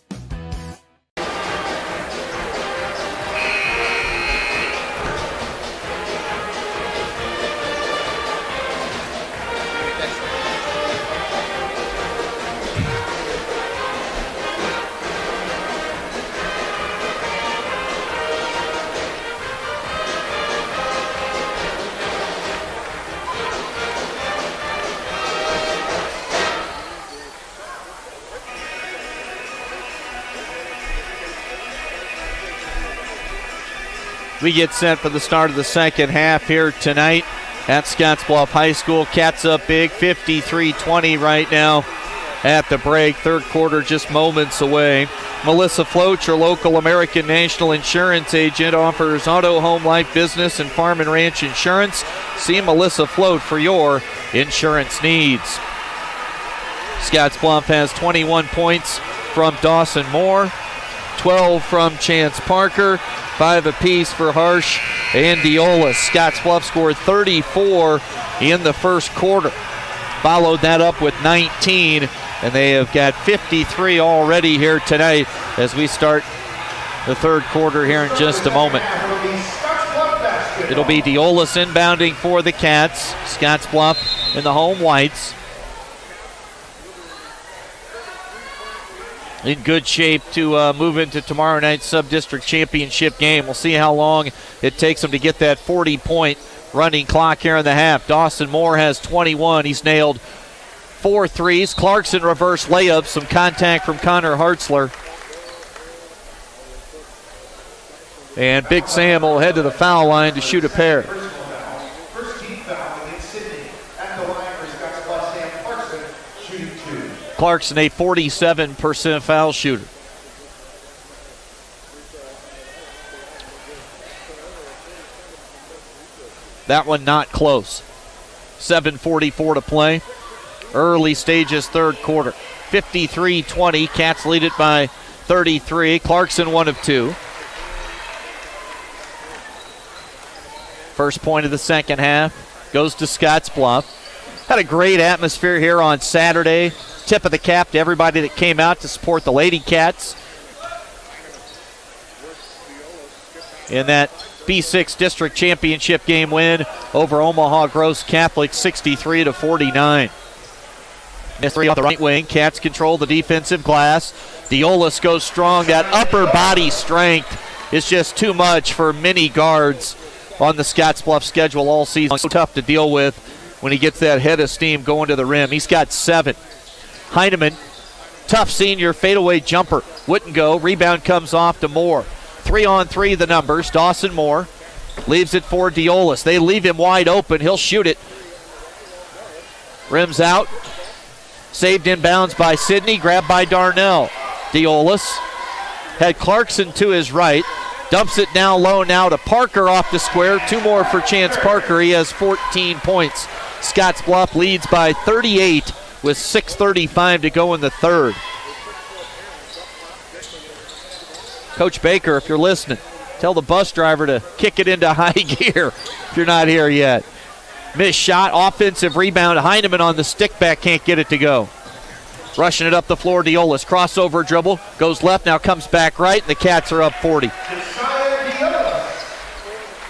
We get set for the start of the second half here tonight at Scottsbluff High School. Cats up big, 53-20 right now at the break. Third quarter just moments away. Melissa Floach, your local American National Insurance agent, offers auto, home, life, business, and farm and ranch insurance. See Melissa Float for your insurance needs. Scottsbluff has 21 points from Dawson Moore, 12 from Chance Parker, 5 apiece for Harsh and Diolas. Scottsbluff scored 34 in the first quarter. Followed that up with 19, and they have got 53 already here tonight as we start the third quarter here in just a moment. It'll be Diolas inbounding for the Cats. Scottsbluff in the home whites. in good shape to move into tomorrow night's sub-district championship game. We'll see how long it takes them to get that 40-point running clock here in the half. Dawson Moore has 21. He's nailed 4 threes. Clarkson reverse layup. Some contact from Connor Hartzler. And Big Sam will head to the foul line to shoot a pair. First team foul against SIDNEY. At the line for Scottsbluff, Sam Clarkson, shooting 2. Clarkson, a 47% foul shooter. That one not close. 7:44 to play. Early stages, third quarter. 53-20. Cats lead it by 33. Clarkson 1 of 2. First point of the second half goes to Scottsbluff. Had a great atmosphere here on Saturday. Tip of the cap to everybody that came out to support the Lady Cats in that B6 District Championship game win over Omaha Gross Catholic, 63-49. Missed 3 on the right wing. Cats control the defensive glass. Diolis goes strong. That upper body strength is just too much for many guards on the Scottsbluff schedule all season. So tough to deal with when he gets that head of steam going to the rim. He's got 7. Heineman, tough senior fadeaway jumper. Wouldn't go. Rebound comes off to Moore. 3-on-3 the numbers. Dawson Moore leaves it for Diolis. They leave him wide open. He'll shoot it. Rims out. Saved inbounds by SIDNEY. Grabbed by Darnell. Diolis had Clarkson to his right. Dumps it down low now to Parker off the square. 2 more for Chance Parker. He has 14 points. Scottsbluff leads by 38 with 6:35 to go in the third. Coach Baker, if you're listening, tell the bus driver to kick it into high gear if you're not here yet. Missed shot, offensive rebound. Heineman on the stick back, can't get it to go. Rushing it up the floor, Diolis. Crossover dribble, goes left, now comes back right, and the Cats are up 40.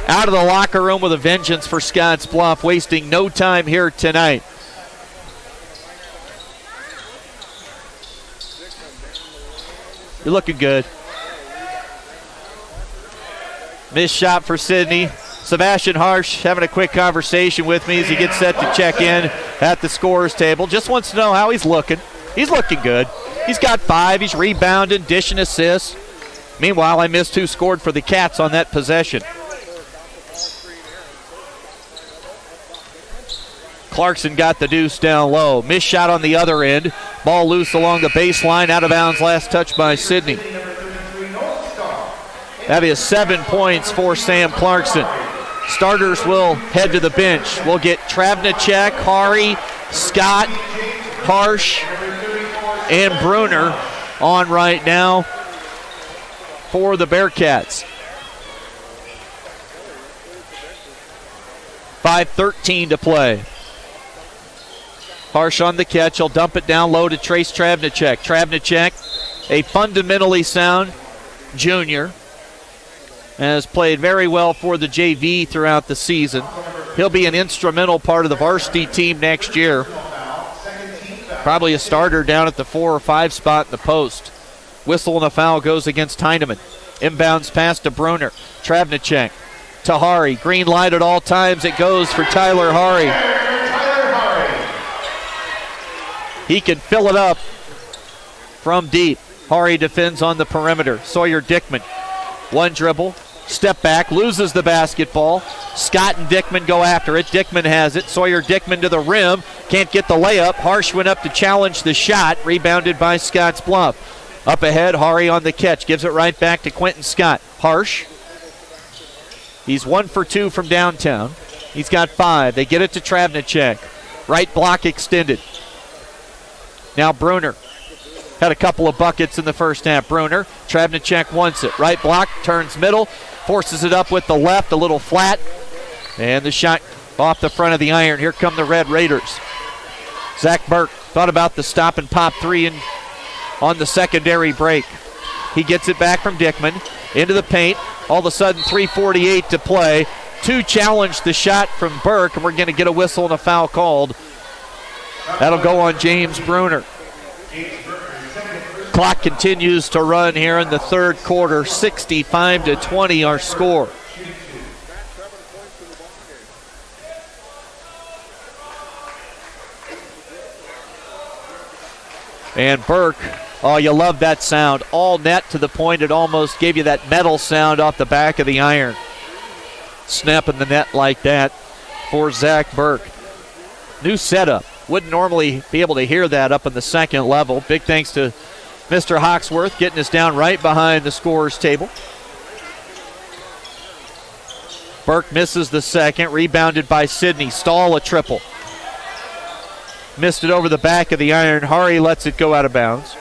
Out of the locker room with a vengeance for Scottsbluff, wasting no time here tonight. You're looking good. Missed shot for SIDNEY. Sebastian Harsh having a quick conversation with me as he gets set to check in at the scorer's table. Just wants to know how he's looking. He's looking good. He's got 5. He's rebounding, dishing assists. Meanwhile, I missed who scored for the Cats on that possession. Clarkson got the deuce down low. Missed shot on the other end. Ball loose along the baseline. Out of bounds, last touch by SIDNEY. That is 7 points for Sam Clarkson. Starters will head to the bench. We'll get Travnicek, Hari, Scott, Harsh, and Bruner on right now for the Bearcats. 5:13 to play. Harsh on the catch. He'll dump it down low to Trace Travnicek. Travnicek, a fundamentally sound junior, has played very well for the JV throughout the season. He'll be an instrumental part of the varsity team next year. Probably a starter down at the 4 or 5 spot in the post. Whistle and a foul goes against Heineman. Inbounds pass to Bruner. Travnicek to Hari. Green light at all times. It goes for Tyler Hari. He can fill it up from deep. Hari defends on the perimeter. Sawyer Dickman. One dribble. Step back. Loses the basketball. Scott and Dickman go after it. Dickman has it. Sawyer Dickman to the rim. Can't get the layup. Harsh went up to challenge the shot. Rebounded by Scottsbluff. Up ahead, Hari on the catch. Gives it right back to Quentin Scott. Harsh. He's 1 for 2 from downtown. He's got 5. They get it to Travnicek. Right block extended. Now Bruner. Had a couple of buckets in the first half. Bruner. Travnicek wants it. Right block. Turns middle. Forces it up with the left. A little flat. And the shot off the front of the iron. Here come the Red Raiders. Zach Burke thought about the stop and pop 3 on the secondary break. He gets it back from Dickman. Into the paint. All of a sudden 3:48 to play. 2 challenge the shot from Burke, and we're going to get a whistle and a foul called. That'll go on James Bruner. Clock continues to run here in the third quarter. 65-20 our score. And Burke, oh, you love that sound. All net to the point it almost gave you that metal sound off the back of the iron. Snapping the net like that for Zach Burke. New setup. Wouldn't normally be able to hear that up in the second level. Big thanks to Mr. Hawksworth getting us down right behind the scorer's table. Burke misses the second, rebounded by SIDNEY. Stahl a triple. Missed it over the back of the iron. Hari lets it go out of bounds.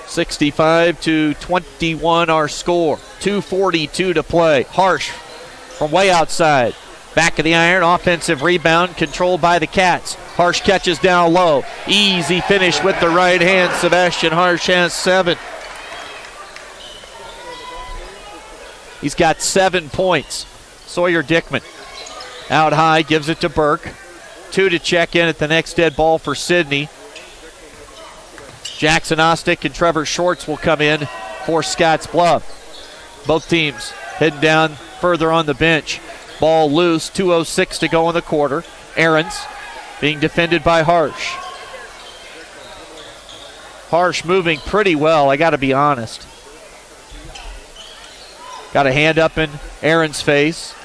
(65-21) our score. 2:42 to play. Harsh from way outside. Back of the iron, offensive rebound controlled by the Cats. Harsh catches down low. Easy finish with the right hand. Sebastian Harsh has 7. He's got 7 points. Sawyer Dickman out high, gives it to Burke. 2 to check in at the next dead ball for SIDNEY. Jackson Ostick and Trevor Shorts will come in for Scottsbluff. Both teams heading down further on the bench. Ball loose, 2:06 to go in the quarter. Aarons being defended by Harsh. Harsh moving pretty well, I got to be honest. Got a hand up in Aaron's face.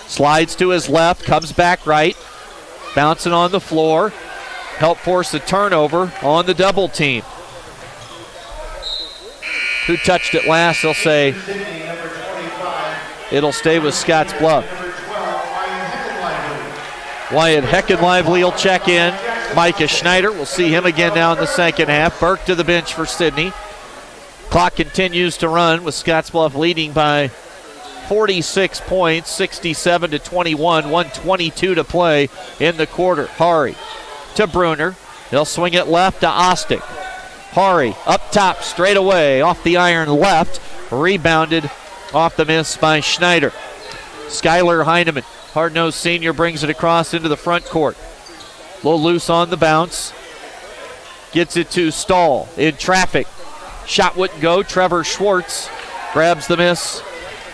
Slides to his left, comes back right. Bouncing on the floor. Help force a turnover on the double team. Who touched it last? They'll say it'll stay with Scottsbluff. Wyatt Heckenlively will check in. Micah Schneider, we'll see him again now in the second half. Burke to the bench for SIDNEY. Clock continues to run with Scottsbluff leading by 46 points, 67-21, 1:22 to play in the quarter. Hari to Bruner. They'll swing it left to Ostick. Hari up top straight away off the iron left. Rebounded off the miss by Schneider. Skylar Heineman, hard-nosed senior, brings it across into the front court. A little loose on the bounce. Gets it to Stahl in traffic. Shot wouldn't go. Trevor Schwartz grabs the miss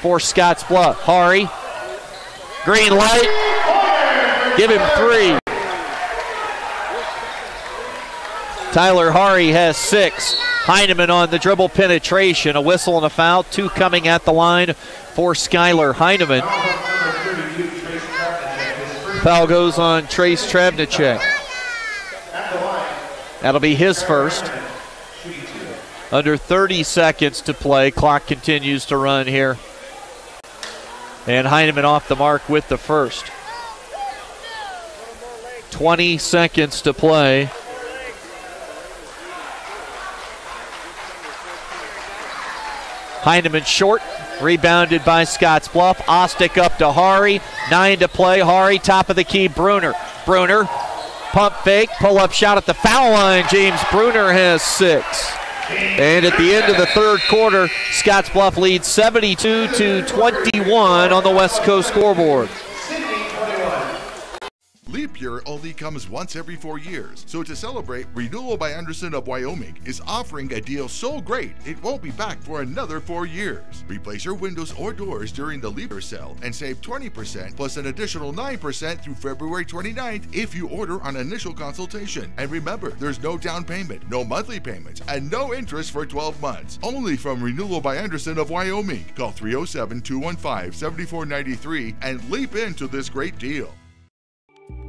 for Scottsbluff. Hari, green light. Give him 3. Tyler Hari has 6. Heineman on the dribble penetration. A whistle and a foul. 2 coming at the line for Skylar Heineman. Foul goes on Trace Travnicek. That'll be his first. Under 30 seconds to play. Clock continues to run here. And Heineman off the mark with the first. 20 seconds to play. Heineman short, rebounded by Scottsbluff. Ostick up to Hari, 9 to play. Hari, top of the key, Bruner. Bruner, pump fake, pull-up shot at the foul line. James Bruner has 6. And at the end of the third quarter, Scottsbluff leads 72-21 on the West Coast scoreboard. Leap year only comes once every 4 years, so to celebrate, Renewal by Anderson of Wyoming is offering a deal so great it won't be back for another 4 years. Replace your windows or doors during the leap year sale and save 20% plus an additional 9% through February 29th if you order on initial consultation. And remember, there's no down payment, no monthly payments, and no interest for 12 months. Only from Renewal by Anderson of Wyoming. Call 307-215-7493 and leap into this great deal.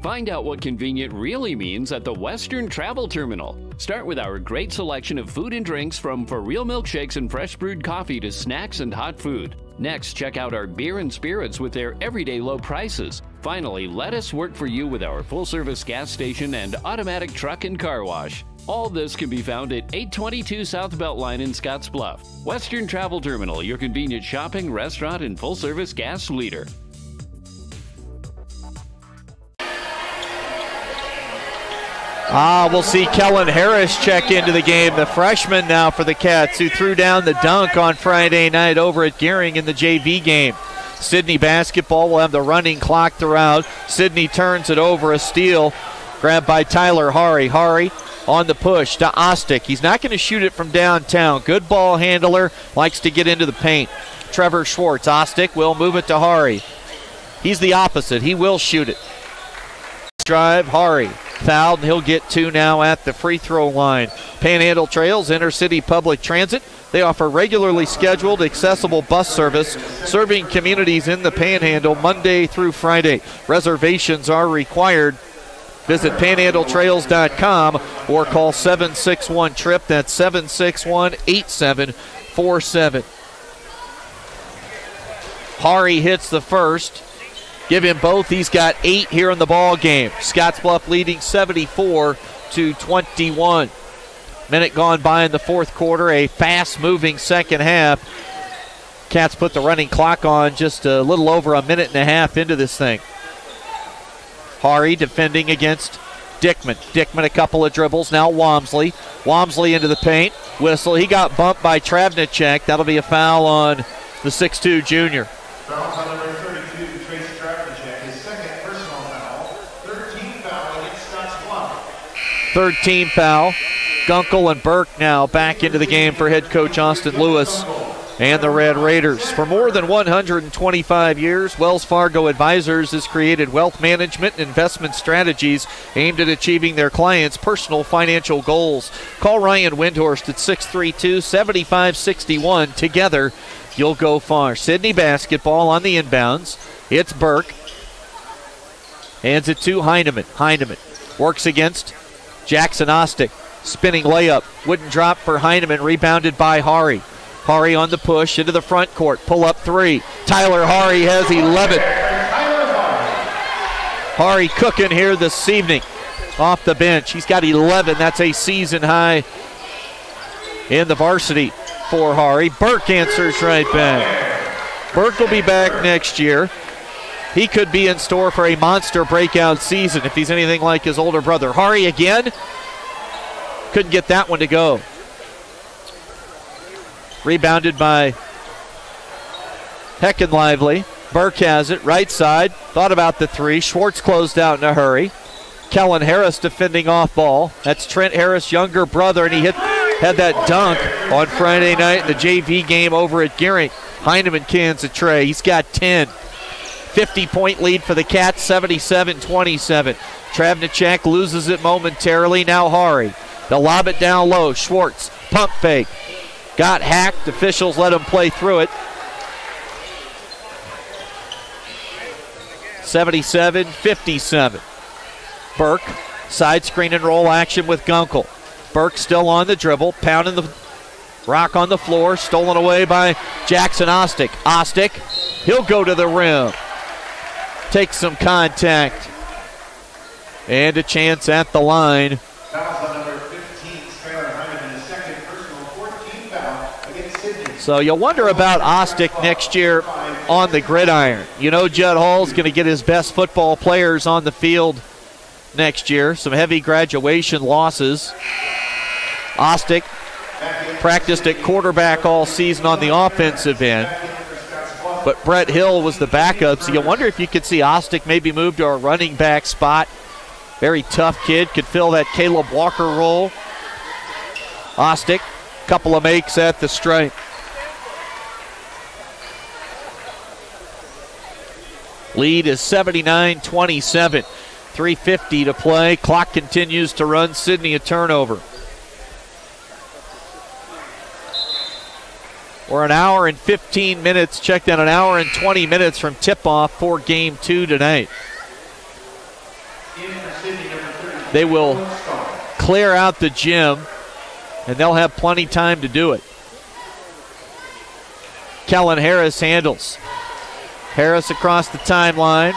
Find out what convenient really means at the Western Travel Terminal. Start with our great selection of food and drinks, from for real milkshakes and fresh brewed coffee to snacks and hot food. Next, check out our beer and spirits with their everyday low prices. Finally, let us work for you with our full-service gas station and automatic truck and car wash. All this can be found at 822 South Beltline in Scottsbluff. Western Travel Terminal, your convenient shopping, restaurant, and full-service gas leader. We'll see Kellen Harris check into the game, the freshman now for the Cats, who threw down the dunk on Friday night over at Gehring in the JV game. SIDNEY basketball will have the running clock throughout. SIDNEY turns it over, a steal. Grabbed by Tyler Hari. Hari on the push to Ostick. He's not going to shoot it from downtown. Good ball handler, likes to get into the paint. Trevor Schwartz. Ostick will move it to Hari. He's the opposite. He will shoot it. Drive, Hari fouled, and he'll get 2 now at the free throw line. Panhandle Trails, Intercity Public Transit. They offer regularly scheduled, accessible bus service serving communities in the Panhandle Monday through Friday. Reservations are required. Visit panhandletrails.com or call 761-TRIP. That's 761-8747. Hari hits the first. Give him both. He's got 8 here in the ball game. Scottsbluff leading 74-21. Minute gone by in the fourth quarter. A fast-moving second half. Cats put the running clock on just a little over a minute and a half into this thing. Hari defending against Dickman. Dickman a couple of dribbles. Now Walmsley. Walmsley into the paint. Whistle. He got bumped by Travnicek. That'll be a foul on the 6'2 junior. Foul on number 32, Trace Travnicek, his second personal foul. 13th foul against Scottsbluff. Third team foul. Gunkel and Burke now back into the game for head coach Austin Lewis and the Red Raiders. For more than 125 years, Wells Fargo Advisors has created wealth management and investment strategies aimed at achieving their clients' personal financial goals. Call Ryan Windhorst at 632-7561. Together, you'll go far. SIDNEY basketball on the inbounds. It's Burke. Hands it to Heineman. Heineman works against Jackson Ostick. Spinning layup. Wouldn't drop for Heineman. Rebounded by Hari. Hari on the push into the front court. Pull up 3. Tyler Hari has 11. Hari cooking here this evening off the bench. He's got 11. That's a season high in the varsity for Hari. Burke answers right back. Burke will be back next year. He could be in store for a monster breakout season if he's anything like his older brother. Hari again. Couldn't get that one to go. Rebounded by Heckenlively. Burke has it, right side. Thought about the 3. Schwartz closed out in a hurry. Kellen Harris defending off ball. That's Trent Harris' younger brother, and he had that dunk on Friday night in the JV game over at Gearing. Heineman cans a tray. He's got 10. 50-point lead for the Cats, 77-27. Travnicek loses it momentarily. Now Hari. They'll lob it down low. Schwartz, pump fake. Got hacked. Officials let him play through it. 77-57. Burke, side screen and roll action with Gunkel. Burke still on the dribble, pounding the rock on the floor, stolen away by Jackson Ostick. Ostick, he'll go to the rim. Takes some contact. And a chance at the line. So you'll wonder about Ostick next year on the gridiron. You know Judd Hall's going to get his best football players on the field next year. Some heavy graduation losses. Ostick practiced at quarterback all season on the offensive end. But Brett Hill was the backup, so you wonder if you could see Ostick maybe move to a running back spot. Very tough kid, could fill that Caleb Walker role. Ostick, couple of makes at the stripe. Lead is 79-27. 3:50 to play. Clock continues to run. SIDNEY a turnover. We're an hour and 15 minutes. Check that, an hour and 20 minutes from tip-off for Game 2 tonight. They will clear out the gym, and they'll have plenty time to do it. Kellen Harris handles. Harris across the timeline.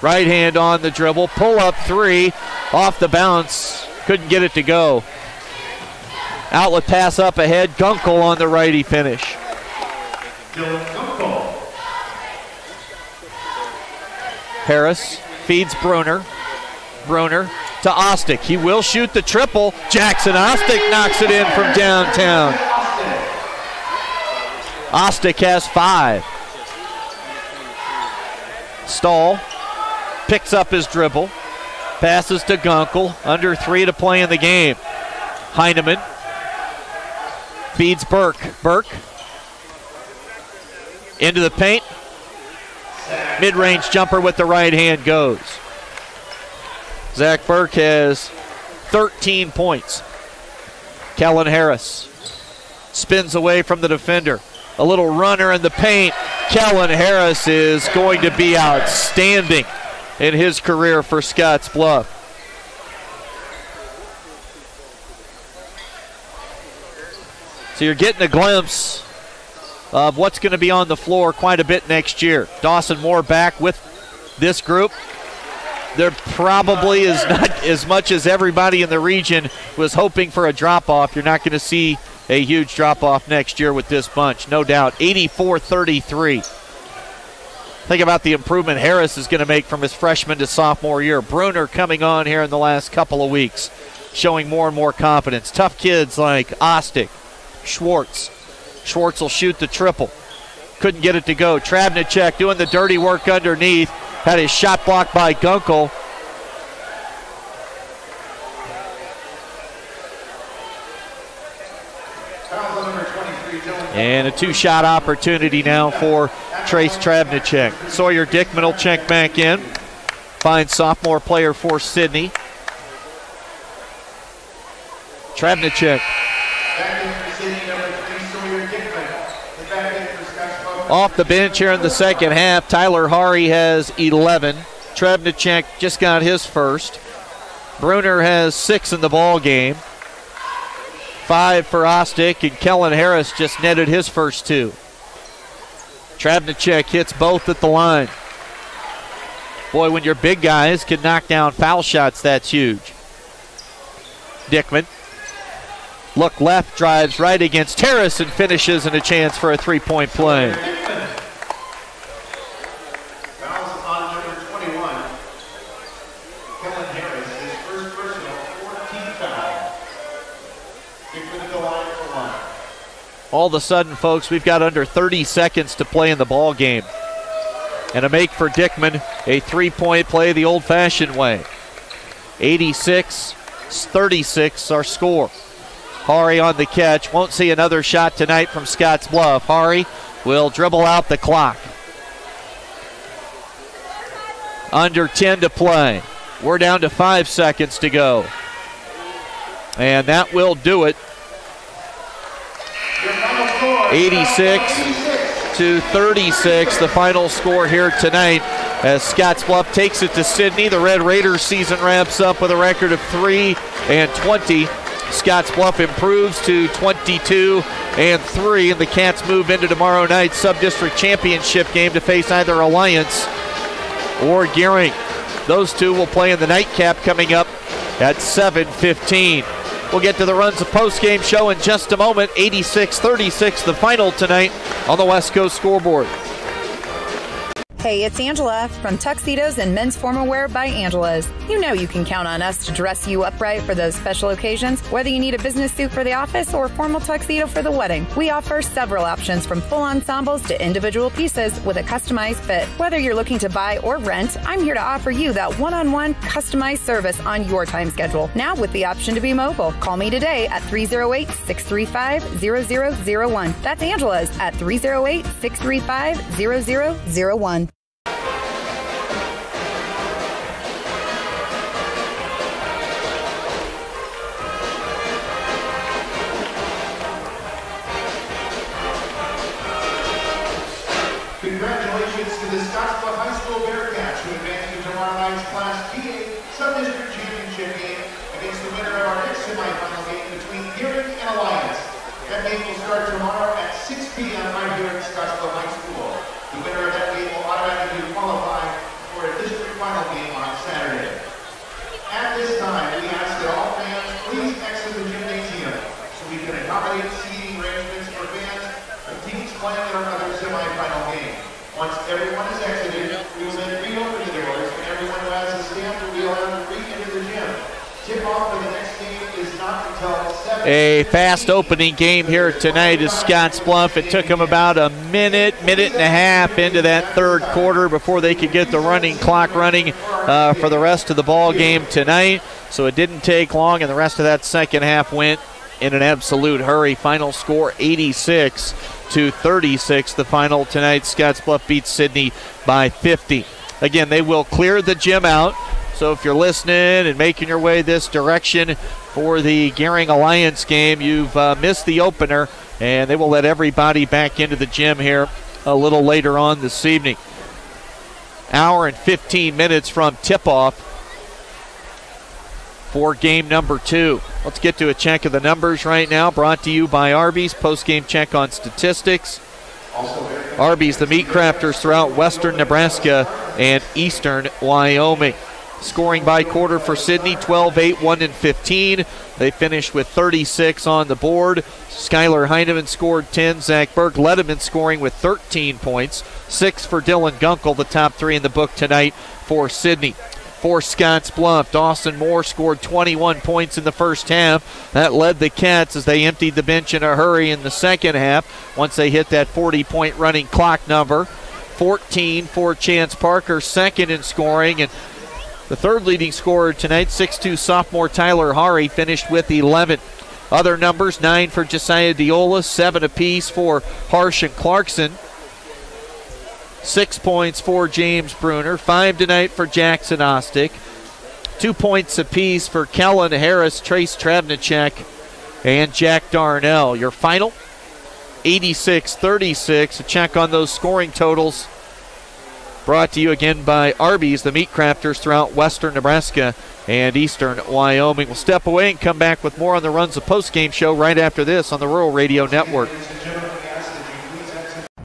Right hand on the dribble. Pull up 3. Off the bounce. Couldn't get it to go. Outlet pass up ahead. Gunkel on the righty finish. Harris feeds Bruner. Bruner to Ostick. He will shoot the triple. Jackson Ostick knocks it in from downtown. Ostick has 5. Stahl picks up his dribble, passes to Gunkel, under 3 to play in the game. Heineman feeds Burke. Burke into the paint. Mid-range jumper with the right hand goes. Zach Burke has 13 points. Kellen Harris spins away from the defender. A little runner in the paint. Kellen Harris is going to be outstanding in his career for Scottsbluff. So you're getting a glimpse of what's going to be on the floor quite a bit next year. Dawson Moore back with this group. There probably is not as much as everybody in the region was hoping for a drop-off. You're not going to see a huge drop-off next year with this bunch, no doubt. 84-33. Think about the improvement Harris is going to make from his freshman to sophomore year. Bruner coming on here in the last couple of weeks, showing more and more confidence. Tough kids like Ostick, Schwartz. Schwartz will shoot the triple. Couldn't get it to go. Travnicek doing the dirty work underneath. Had his shot blocked by Gunkel. And a two-shot opportunity now for Trace Travnicek. Sawyer Dickman will check back in. Finds sophomore player for Sidney. Travnicek. Off the bench here in the second half, Tyler Hari has 11. Travnicek just got his first. Bruner has 6 in the ball game. 5 for Ostick, and Kellen Harris just netted his first 2. Travnicek hits both at the line. Boy, when your big guys can knock down foul shots, that's huge. Dickman. Look left, drives right against Harris and finishes, and a chance for a three-point play. All of a sudden, folks, we've got under 30 seconds to play in the ball game. And a make for Dickman, a three-point play the old-fashioned way. 86-36 our score. Hari on the catch. Won't see another shot tonight from Scottsbluff. Hari will dribble out the clock. Under 10 to play. We're down to 5 seconds to go. And that will do it. 86-36, the final score here tonight as Scottsbluff takes it to Sidney. The Red Raiders season wraps up with a record of 3-20. Scottsbluff improves to 22-3, and the Cats move into tomorrow night's sub-district championship game to face either Alliance or Gearing. Those two will play in the nightcap coming up at 7:15. We'll get to the Runs of Postgame show in just a moment. 86-36, the final tonight on the West Coast scoreboard. Hey, it's Angela from Tuxedos and Men's Formal Wear by Angela's. You know you can count on us to dress you upright for those special occasions, whether you need a business suit for the office or a formal tuxedo for the wedding. We offer several options from full ensembles to individual pieces with a customized fit. Whether you're looking to buy or rent, I'm here to offer you that one-on-one customized service on your time schedule. Now with the option to be mobile. Call me today at 308-635-0001. That's Angela's at 308-635-0001. Congratulations to the Scottsbluff High School Bearcats who advanced to tomorrow night's Class PA Sub-District Championship game against the winner of our next semifinal game between Gearing and Alliance. That game will start tomorrow at 6 p.m. right here at Scottsbluff High School. The winner of that game will automatically qualify for a district final game on Saturday. At this time, we ask that all fans please exit the gymnasium so we can accommodate seating arrangements for fans of teams playing their other semifinal game. Once everyone is exited, we will then reopen the doors and everyone who has a stamp will be allowed to re-enter the gym. Tip-off for the next game is not until 7 a fast opening game here tonight is Scottsbluff. It took them about a minute and a half into that third quarter before they could get the running clock running for the rest of the ball game tonight. So it didn't take long, and the rest of that second half went in an absolute hurry. Final score 86-36. The final tonight, Scottsbluff beats Sidney by 50. Again, they will clear the gym out. So if you're listening and making your way this direction for the Gering Alliance game, you've missed the opener, and they will let everybody back into the gym here a little later on this evening. Hour and 15 minutes from tip-off for game number 2. Let's get to a check of the numbers right now, brought to you by Arby's. Post-game check on statistics. Arby's, the meat crafters throughout western Nebraska and eastern Wyoming. Scoring by quarter for Sidney, 12-8, 1-15. They finished with 36 on the board. Skylar Heineman scored 10. Zach Burke led him in scoring with 13 points. 6 for Dylan Gunkel, the top 3 in the book tonight for Sidney. For Scottsbluff, Dawson Moore scored 21 points in the first half. That led the Cats as they emptied the bench in a hurry in the second half once they hit that 40-point running clock number. 14 for Chance Parker, second in scoring, and the third leading scorer tonight, 6'2 sophomore Tyler Hari, finished with 11. Other numbers, 9 for Josiah Diola, 7 apiece for Harsh and Clarkson. 6 points for James Bruner, 5 tonight for Jackson Ostick. 2 points apiece for Kellen Harris, Trace Travnicek, and Jack Darnell. Your final, 86-36. A check on those scoring totals brought to you again by Arby's, the meat crafters throughout western Nebraska and eastern Wyoming. We'll step away and come back with more on the Runs of Postgame show right after this on the Rural Radio Network.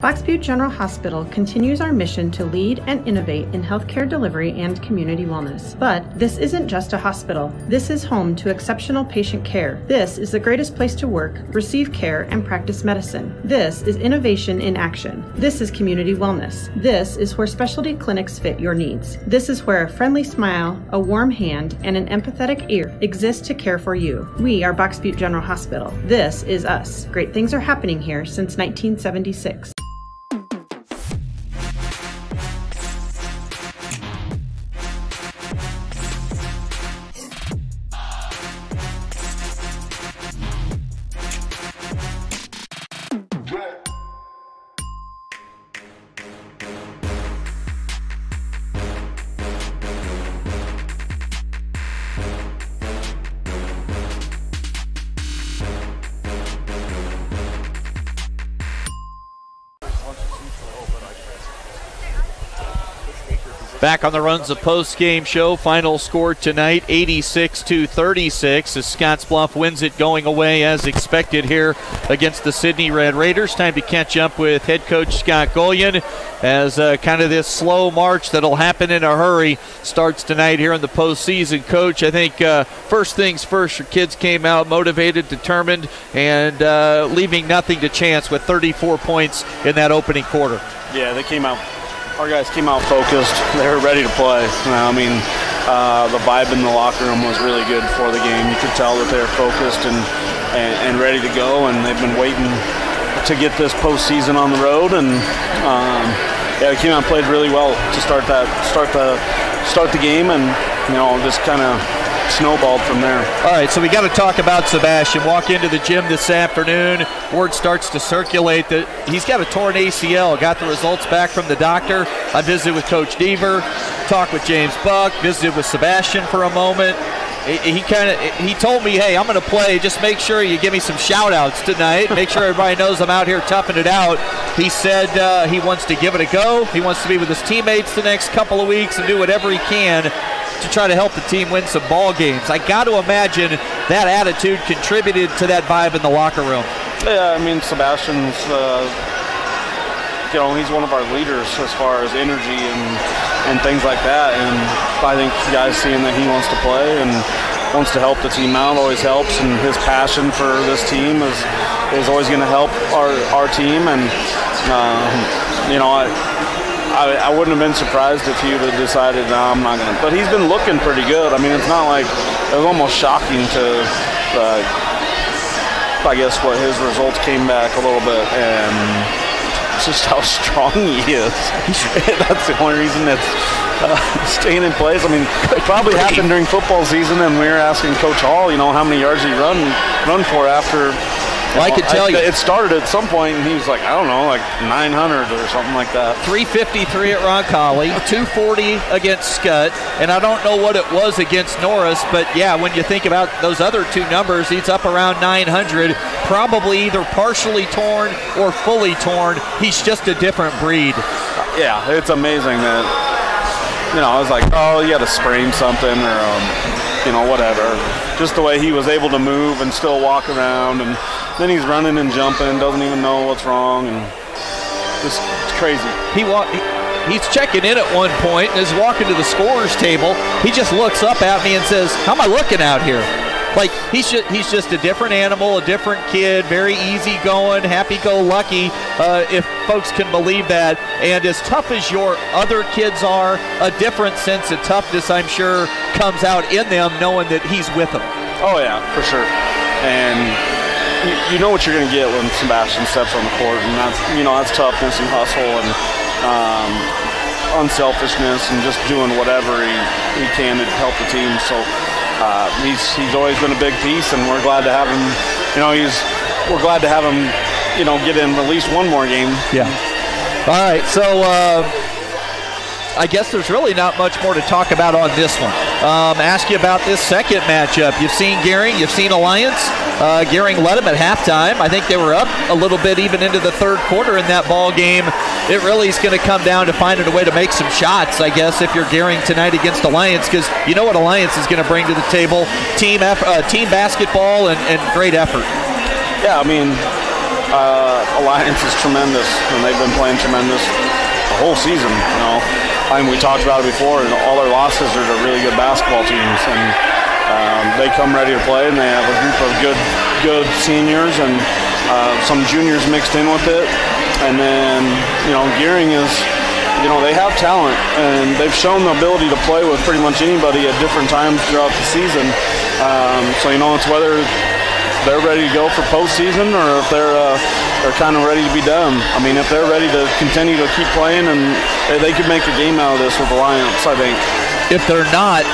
Box Butte General Hospital continues our mission to lead and innovate in healthcare delivery and community wellness. But this isn't just a hospital. This is home to exceptional patient care. This is the greatest place to work, receive care, and practice medicine. This is innovation in action. This is community wellness. This is where specialty clinics fit your needs. This is where a friendly smile, a warm hand, and an empathetic ear exist to care for you. We are Box Butte General Hospital. This is us. Great things are happening here since 1976. Back on the Runs of Post-Game show. Final score tonight, 86-36 as Scottsbluff wins it going away as expected here against the Sidney Red Raiders. Time to catch up with head coach Scott Golian as kind of this slow march that'll happen in a hurry starts tonight here in the postseason. Coach, I think first things first, your kids came out motivated, determined, and leaving nothing to chance with 34 points in that opening quarter. Yeah, they came out. Our guys came out focused. They were ready to play. The vibe in the locker room was really good for the game. You could tell that they were focused and ready to go, and they've been waiting to get this postseason on the road. And they came out and played really well to start the game, and just kind of snowballed from there. All right, so we got to talk about Sebastian. Walk into the gym this afternoon. Word starts to circulate that he's got a torn ACL. Got the results back from the doctor. I visited with Coach Deaver, talked with James Buck, visited with Sebastian for a moment. He told me, hey, I'm going to play. Just make sure you give me some shout-outs tonight. Make sure everybody knows I'm out here toughing it out. He said he wants to give it a go. He wants to be with his teammates the next couple of weeks and do whatever he can to try to help the team win some ball games. I got to imagine that attitude contributed to that vibe in the locker room. Yeah, Sebastian's, he's one of our leaders as far as energy and things like that. And I think the guys seeing that he wants to play and wants to help the team out always helps. And his passion for this team is always going to help our team. And I wouldn't have been surprised if he would have decided, no, I'm not going to. But he's been looking pretty good. It's not like, it was almost shocking to I guess, what his results came back a little bit, and just how strong he is. That's the only reason that's staying in place. I mean, it probably happened during football season, and we were asking Coach Hall, how many yards he run for after. Well, I could tell you. It started at some point, and he was like, I don't know, like 900 or something like that. 353 at Roncalli, 240 against Scott, and I don't know what it was against Norris, but yeah, when you think about those other two numbers, he's up around 900, probably either partially torn or fully torn. He's just a different breed. Yeah, it's amazing that, I was like, oh, you had to sprain something or, whatever. Just the way he was able to move and still walk around, and then he's running and jumping, doesn't even know what's wrong, and just it's crazy. He's checking in at one point and is walking to the scorer's table. He just looks up at me and says, how am I looking out here? Like, he's just a different animal, a different kid, very easygoing, happy-go-lucky, if folks can believe that. And as tough as your other kids are, a different sense of toughness, I'm sure, comes out in them knowing that he's with them. Oh, yeah, for sure. And you know what you're going to get when Sebastian steps on the court, and that's toughness and hustle and unselfishness and just doing whatever he can to help the team. So he's always been a big piece, and we're glad to have him. We're glad to have him, get in at least one more game. Yeah. All right. So I guess there's really not much more to talk about on this one. Ask you about this second matchup. You've seen Gehring, you've seen Alliance. Gehring led them at halftime. I think they were up a little bit even into the third quarter in that ball game. It really is going to come down to finding a way to make some shots, I guess, if you're Gehring tonight against Alliance, because you know what Alliance is going to bring to the table: team basketball and great effort. Yeah, I mean, Alliance is tremendous, and they've been playing tremendous the whole season. We talked about it before, and all their losses are to really good basketball teams, and they come ready to play, and they have a group of good seniors and some juniors mixed in with it. And then, Gehring is, they have talent, and they've shown the ability to play with pretty much anybody at different times throughout the season. So, it's whether they're ready to go for postseason or if they're kind of ready to be done. I mean, if they're ready to continue to keep playing, and they could make a game out of this with Alliance, I think. If they're not,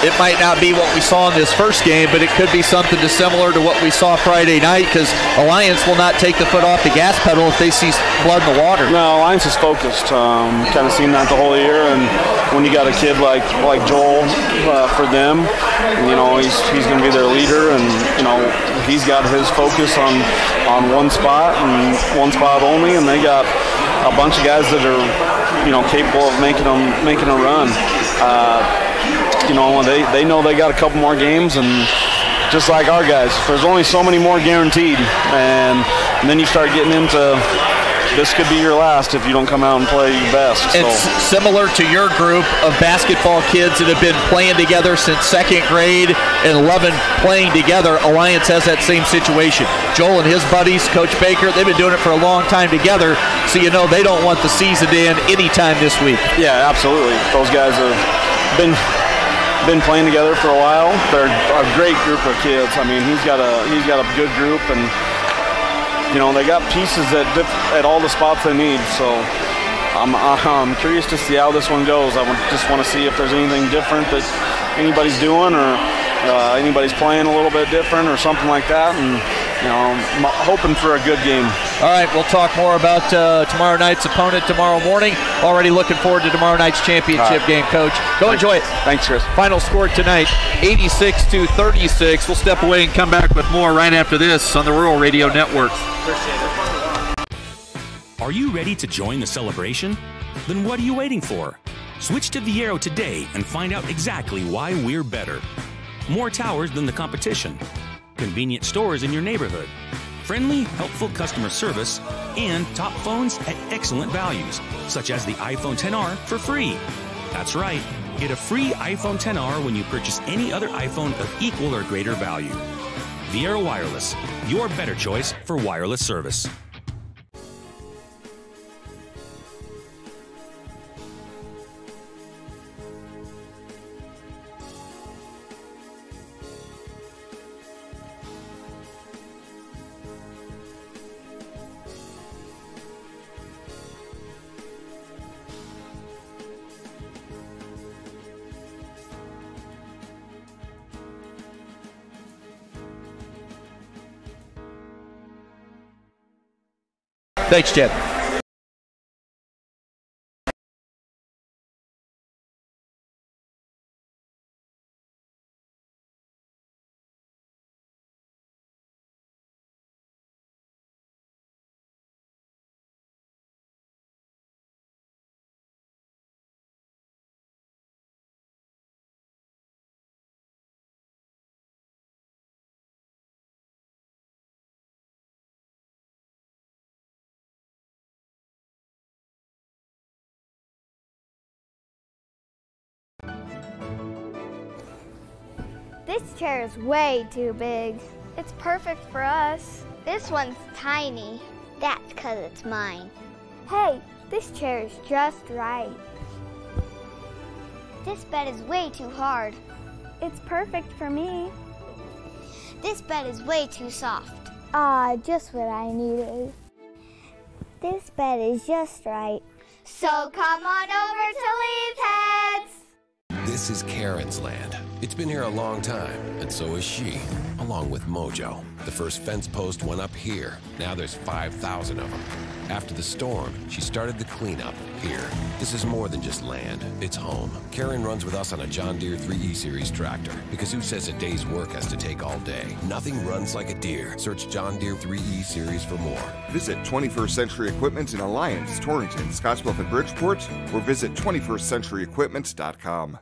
it might not be what we saw in this first game, but it could be something similar to what we saw Friday night, because Alliance will not take the foot off the gas pedal if they see blood in the water. No, Alliance is focused. Kind of seen that the whole year, and when you got a kid like Joel for them, he's going to be their leader, and he's got his focus on one spot and one spot only, and they got a bunch of guys that are capable of making a run. They know they got a couple more games, and just like our guys, there's only so many more guaranteed, and then you start getting into this could be your last if you don't come out and play your best. It's similar to your group of basketball kids that have been playing together since second grade and 11 playing together. Alliance has that same situation. Joel and his buddies, Coach Baker, they've been doing it for a long time together, so they don't want the season to end anytime this week. Yeah, absolutely. Those guys have been playing together for a while. They're a great group of kids. I mean, he's got a good group, and they got pieces at all the spots they need. So I'm curious to see how this one goes. I just want to see if there's anything different that anybody's doing, or anybody's playing a little bit different or something like that. And I'm hoping for a good game. All right, we'll talk more about tomorrow night's opponent tomorrow morning. Already looking forward to tomorrow night's championship game, Coach. Go enjoy it. Thanks, Chris. Final score tonight, 86-36. We'll step away and come back with more right after this on the Rural Radio Network. Are you ready to join the celebration? Then what are you waiting for? Switch to Viero today and find out exactly why we're better. More towers than the competition. Convenient stores in your neighborhood. Friendly, helpful customer service, and top phones at excellent values, such as the iPhone XR for free. That's right, get a free iPhone XR when you purchase any other iPhone of equal or greater value. Viero Wireless, your better choice for wireless service. Thanks, Chad. This chair is way too big. It's perfect for us. This one's tiny. That's because it's mine. Hey, this chair is just right. This bed is way too hard. It's perfect for me. This bed is way too soft. Just what I needed. This bed is just right. So come on over to Leeds Heads. This is Karen's land. It's been here a long time, and so is she, along with Mojo. The first fence post went up here. Now there's 5,000 of them. After the storm, she started the cleanup here. This is more than just land, it's home. Karen runs with us on a John Deere 3E Series tractor, because who says a day's work has to take all day? Nothing runs like a Deere. Search John Deere 3E Series for more. Visit 21st Century Equipment in Alliance, Torrington, Scottsbluff, and Bridgeport, or visit 21stcenturyequipment.com.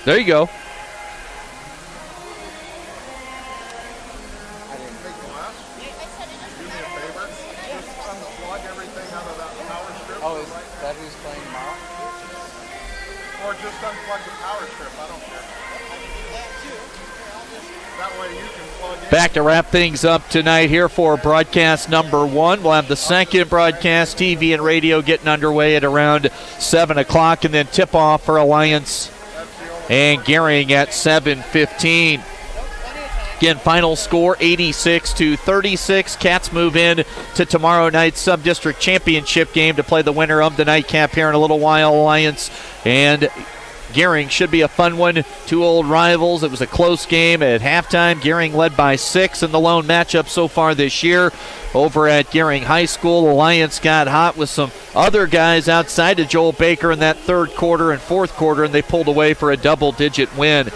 There you go. Oh, is that who's playing tomorrow? Or just unplug the power strip, I don't care. That way you can plug in. Back to wrap things up tonight here for broadcast number 1. We'll have the second broadcast, TV and radio, getting underway at around 7 o'clock, and then tip-off for Alliance and Gering at 7:15. Again, final score 86-36. Cats move in to tomorrow night's sub-district championship game to play the winner of the nightcap here in a little while. Alliance and Gering should be a fun one. Two old rivals. It was a close game at halftime. Gering led by 6 in the lone matchup so far this year. Over at Gering High School, Alliance got hot with some other guys outside of Joel Baker in that third quarter and fourth quarter, and they pulled away for a double-digit win.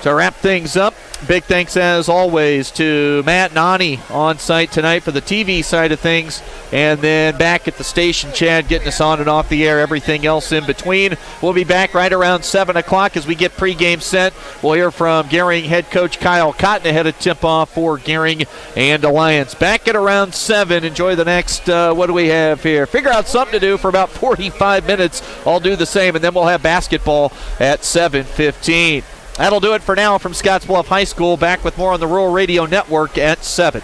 To wrap things up, big thanks as always to Matt and Ani on site tonight for the TV side of things, and then back at the station, Chad getting us on and off the air, everything else in between. We'll be back right around 7 o'clock as we get pregame set. We'll hear from Gering head coach Kyle Cotton ahead of tip-off for Gering and Alliance. Back at around 7. Enjoy the next, what do we have here? Figure out something to do for about 45 minutes. I'll do the same, and then we'll have basketball at 7:15. That'll do it for now from Scottsbluff High School. Back with more on the Rural Radio Network at 7.